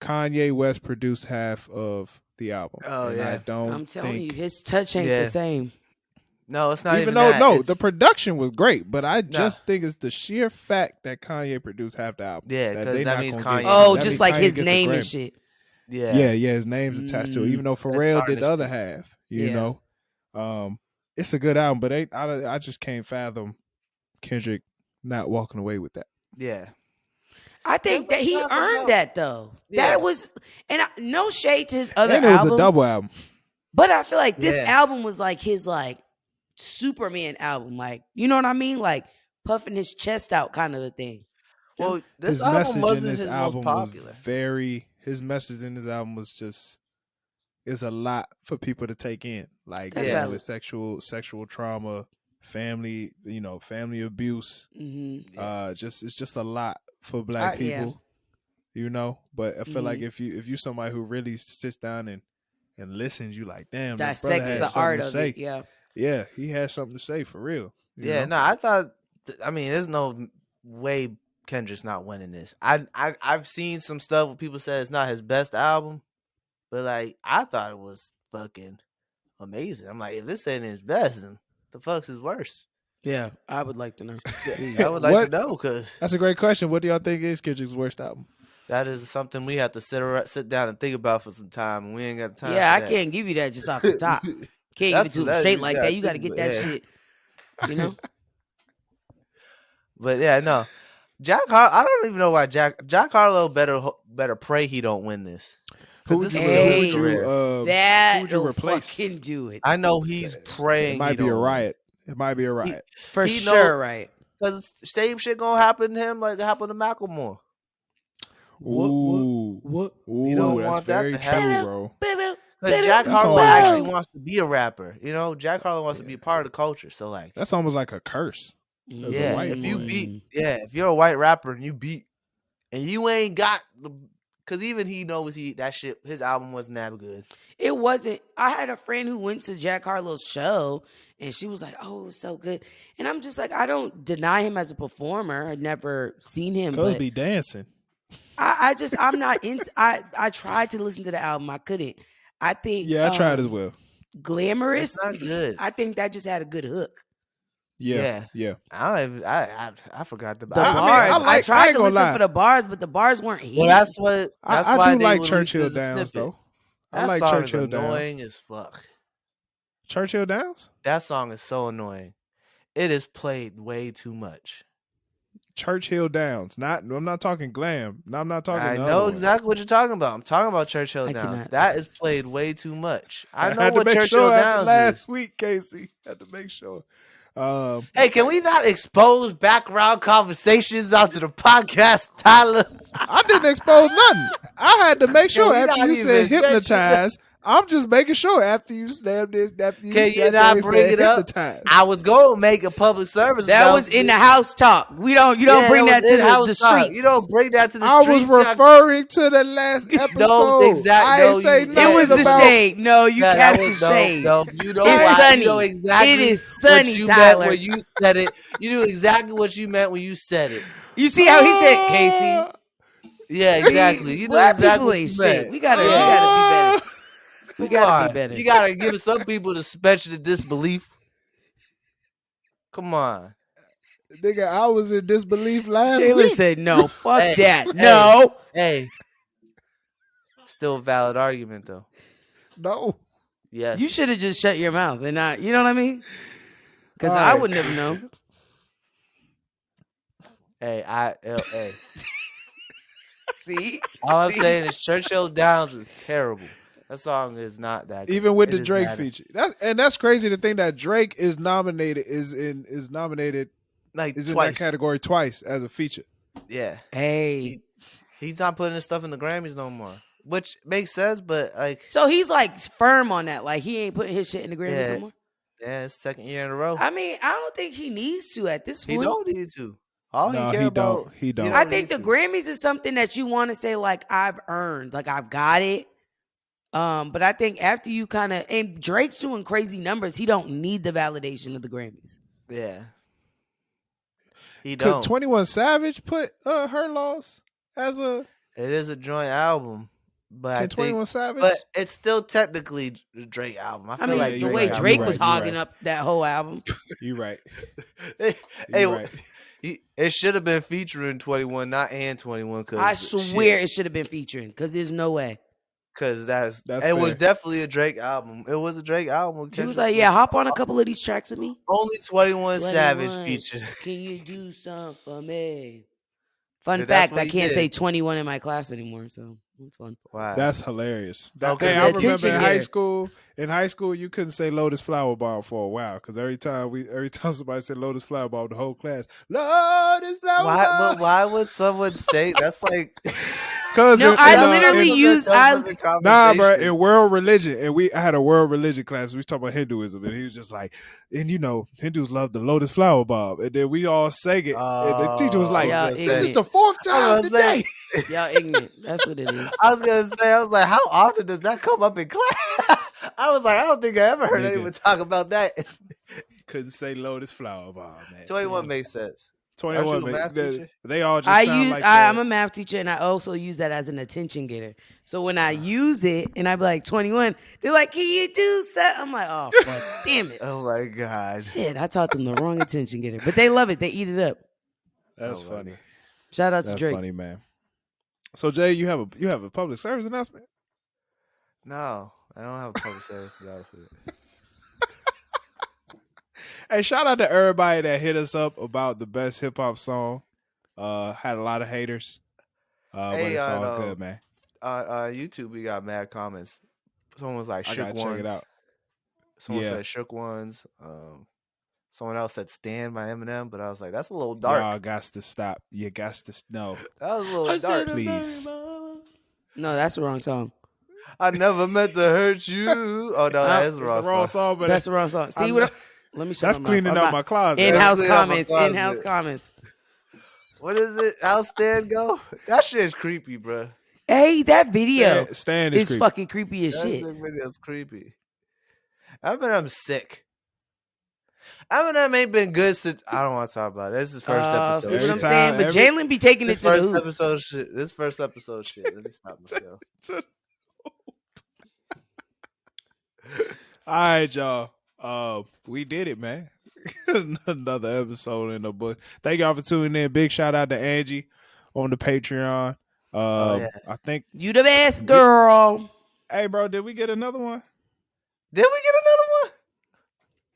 S1: Kanye West produced half of the album.
S3: Oh, yeah.
S2: I'm telling you, his touch ain't the same.
S3: No, it's not.
S1: Even though the production was great, but I just think it's the sheer fact that Kanye produced half the album.
S3: Yeah, because that means Kanye.
S2: Oh, just like his name and shit.
S1: Yeah, his name's attached to it. Even though Pharrell did the other half, you know, it's a good album, but I just can't fathom Kendrick not walking away with that.
S3: Yeah.
S2: I think that he earned that though. Yeah. That was, and no shade to his other
S1: albums. And it was
S2: albums,
S1: a double album.
S2: But I feel like this album was like his Superman album, like, you know what I mean? Like puffing his chest out kind of a thing.
S3: Well, this
S1: his
S3: album
S1: message in
S3: wasn't
S1: this
S3: his most
S1: album was
S3: popular.
S1: his message in this album was just, it's a lot for people to take in. Like dealing with sexual trauma, family, family abuse. It's just a lot for Black people. But I feel like if you somebody who really sits down and listens, you like, damn, that brother
S2: Dissects
S1: had
S2: the
S1: something
S2: art
S1: to
S2: of
S1: say.
S2: it.
S1: Yeah, he has something to say for real.
S3: No, I thought. I mean, there's no way Kendrick's not winning this. I've seen some stuff where people said it's not his best album, but like I thought it was fucking amazing. I'm like, if this ain't his best, then the fuck's his worst?
S2: Yeah, I would like to know.
S3: I would like to know, because
S1: that's a great question. What do y'all think is Kendrick's worst album?
S3: That is something we have to sit down and think about for some time, and we ain't got time.
S2: Yeah,
S3: for
S2: I can't give you that just off the top. Can't give it to him straight like that. You got to get that shit.
S3: But yeah, no. I don't even know why Jack Harlow better pray he don't win this.
S1: Who would you replace?
S2: Fucking do it.
S3: I know he's praying.
S1: It might be a riot. It might be a riot.
S2: For sure, right?
S3: Because same shit gonna happen to him like it happened to Macklemore.
S1: What? You don't want that to happen, bro.
S3: Because Jack Harlow actually wants to be a rapper. Jack Harlow wants to be a part of the culture. So like,
S1: that's almost like a curse.
S3: Yeah, if you're a white rapper and you beat, and you ain't got the, because even he knows that shit, his album wasn't that good.
S2: It wasn't. I had a friend who went to Jack Harlow's show, and she was like, "Oh, it was so good." And I'm just like, I don't deny him as a performer. I'd never seen him.
S1: Cuz be dancing.
S2: I'm not into. I tried to listen to the album. I couldn't. I think.
S1: Yeah, I tried as well.
S2: Glamorous.
S3: It's not good.
S2: I think that just had a good hook.
S1: Yeah.
S3: I forgot the
S2: bars. I tried to listen for the bars, but the bars weren't here.
S3: Well, that's why
S1: I do like Churchill Downs though. I like Churchill Downs.
S3: Annoying as fuck.
S1: Churchill Downs?
S3: That song is so annoying. It is played way too much.
S1: Churchill Downs. I'm not talking glam. No, I'm not talking.
S3: I know exactly what you're talking about. I'm talking about Churchill Downs. That is played way too much. I know what Churchill Downs is.
S1: Last week, Casey had to make sure.
S3: Hey, can we not expose background conversations onto the podcast, Tyler?
S1: I didn't expose nothing. I had to make sure after you said hypnotize. I'm just making sure after you stabbed this.
S3: Can you not bring it up? I was going to make a public service.
S2: That was in the house talk. You don't bring that to the street.
S3: You don't bring that to the
S1: street. I was referring to the last episode.
S3: No, exactly.
S1: I ain't say nothing.
S2: It was the shade. No, you cast the shade.
S3: No, you know
S2: it's
S3: why.
S2: sunny.
S3: You know exactly
S2: it is sunny,
S3: what you
S2: Tyler.
S3: meant when you said it. You knew exactly what you meant when you said it.
S2: You see how he said, Casey?
S3: Yeah, exactly. You know
S2: Black
S3: exactly
S2: people ain't shit. We gotta be better. We gotta be better.
S3: You gotta give some people the suspension of disbelief. Come on.
S1: Nigga, I was in disbelief last
S2: Jalen
S1: week.
S2: said no. Fuck that. No.
S3: Hey. Still a valid argument though.
S1: No.
S3: Yes.
S2: You should have just shut your mouth and not, you know what I mean? Because I would never know.
S3: Hey.
S2: See?
S3: All I'm saying is Churchill Downs is terrible. That song is not that good.
S1: Even with the Drake feature. That's crazy to think that Drake is nominated
S3: like
S1: is
S3: twice.
S1: In that category twice as a feature.
S3: Yeah.
S2: Hey.
S3: He's not putting his stuff in the Grammys no more. Which makes sense, but like,
S2: so he's like firm on that. Like he ain't putting his shit in the Grammys no more.
S3: Yeah, it's second year in a row.
S2: I mean, I don't think he needs to at this point.
S3: He don't need to.
S1: He don't.
S2: I think the Grammys is something that you want to say like I've earned, like I've got it. But I think after you kind of, and Drake's doing crazy numbers, he don't need the validation of the Grammys.
S3: Yeah. He don't.
S1: Could 21 Savage put Her Loss as a?
S3: It is a joint album, but
S1: can 21 Savage?
S3: But it's still technically the Drake album. I feel like
S2: the way Drake was hogging up that whole album.
S1: You're right.
S3: It should have been featuring 21, not and 21.
S2: I swear it should have been featuring because there's no way.
S3: Because that's it
S1: fair.
S3: Was definitely a Drake album. It was a Drake album.
S2: He was like, hop on a couple of these tracks with me.
S3: Only 21 Savage featured.
S2: Can you do something for me? Fun fact, I can't say 21 in my class anymore. So
S3: Wow.
S1: That's hilarious.
S3: Okay.
S1: Hey, I remember
S2: attention
S1: in
S2: getter.
S1: high school, you couldn't say Lotus Flower Bomb for a while because every time somebody said Lotus Flower Bomb, the whole class, Lotus Flower
S3: Why? But
S1: Bomb.
S3: why would someone say that's like?
S1: Because
S2: No, I literally use
S1: nah, bro, in world religion, and I had a world religion class. We was talking about Hinduism, and he was just like, and Hindus love the Lotus Flower Bomb, and then we all sang it, and the teacher was like,
S2: Y'all
S1: "This is
S2: ignorant.
S1: the fourth time today."
S2: Y'all ignorant. That's what it is.
S3: I was gonna say, I was like, how often does that come up in class? I was like, I don't think I ever heard anyone talk about that.
S1: Couldn't say Lotus Flower Bomb, man.
S3: 21 makes sense.
S1: 21,
S3: math teacher?
S1: they all just sound like
S2: I'm a math teacher, and I also use that as an attention getter. So when I use it, and I be like 21, they're like, "Can you do that?" I'm like, "Oh, fuck, damn it!"
S3: Oh my god!
S2: Shit, I taught them the wrong attention getter, but they love it. They eat it up.
S1: That's funny.
S2: Shout out to
S1: That's
S2: Drake.
S1: funny, man. So Jay, you have a public service announcement?
S3: No, I don't have a public service announcement.
S1: Hey, shout out to everybody that hit us up about the best hip hop song. Had a lot of haters, but it's all good, man.
S3: YouTube, we got mad comments. Someone was like,
S1: I
S3: "Shook
S1: gotta
S3: Ones."
S1: check it out.
S3: Someone said "Shook Ones." Someone else said "Stand" by Eminem, but I was like, "That's a little dark."
S1: Y'all got to stop. You got to no.
S3: That was a little dark,
S1: please.
S2: No, that's the wrong song.
S3: I never meant to hurt you. Oh no, that is the wrong song.
S1: But
S2: that's the wrong song. See let me show
S1: that's cleaning out my closet.
S2: In-house comments. In-house comments.
S3: What is it? How Stan go? That shit is creepy, bro.
S2: Hey, that video
S1: Stan
S2: is
S1: creepy.
S2: fucking creepy as shit.
S3: That video's creepy. Eminem's sick. Eminem ain't been good since I don't want to talk about it. This is his first episode.
S2: See what I'm saying? But Jalen be taking it to the hoop.
S3: This first episode shit. Let me stop myself.
S1: All right, y'all. We did it, man. Another episode in the book. Thank y'all for tuning in. Big shout out to Angie on the Patreon. I think
S2: you the best girl.
S1: Hey, bro, did we get another one?
S3: Did we get another one?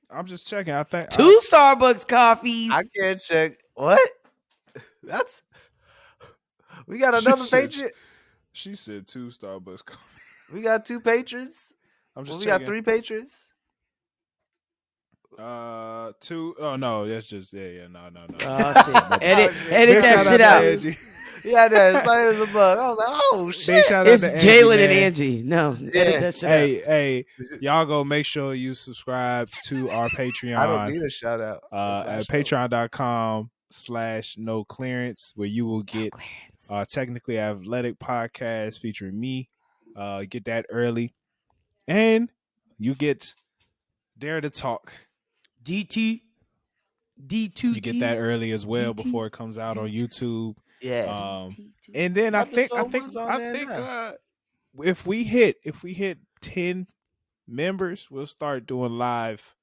S1: I'm just checking. I think
S2: 2 Starbucks coffees.
S3: I can't check. What? We got another patron.
S1: She said 2 Starbucks coffees.
S3: We got 2 patrons.
S1: I'm just
S3: we
S1: checking.
S3: got 3 patrons.
S1: 2. Oh no, that's just no.
S2: Oh shit! edit that shit out.
S3: Yeah, that's like as a bug. I was like, oh shit!
S2: It's Jalen and Angie. No, edit that shit out.
S1: Hey, y'all go make sure you subscribe to our Patreon.
S3: I don't need a shout out.
S1: At patreon.com/noclearance, where you will get Technically Athletic podcast featuring me. Get that early, and you get Dare to Talk.
S2: D2.
S1: You get that early as well before it comes out on YouTube.
S3: Yeah.
S1: And then I think if we hit 10 members, we'll start doing live.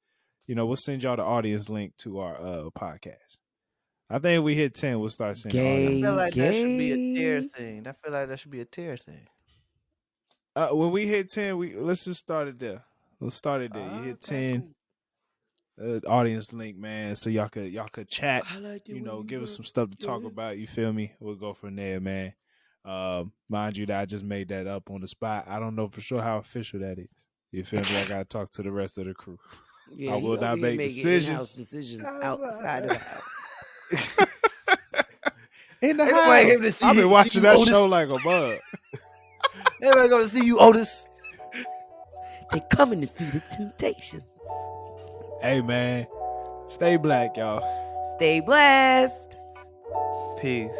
S1: We'll send y'all the audience link to our podcast. I think if we hit 10, we'll start sending audience.
S3: I feel like that should be a tier thing.
S1: When we hit 10, let's just start it there. Let's start it there. You hit 10. Cool. Audience link, man, so y'all could chat, give us some stuff to talk about. You feel me? We'll go from there, man. Mind you that I just made that up on the spot. I don't know for sure how official that is. You feel me? I gotta talk to the rest of the crew.
S2: Yeah,
S1: I will not make decisions
S2: outside of the house.
S1: In the house. I've been watching that show like a bug.
S3: Everybody going to see you, Otis.
S2: They coming to see the Temptations.
S1: Hey, man. Stay black, y'all.
S2: Stay blessed.
S3: Peace.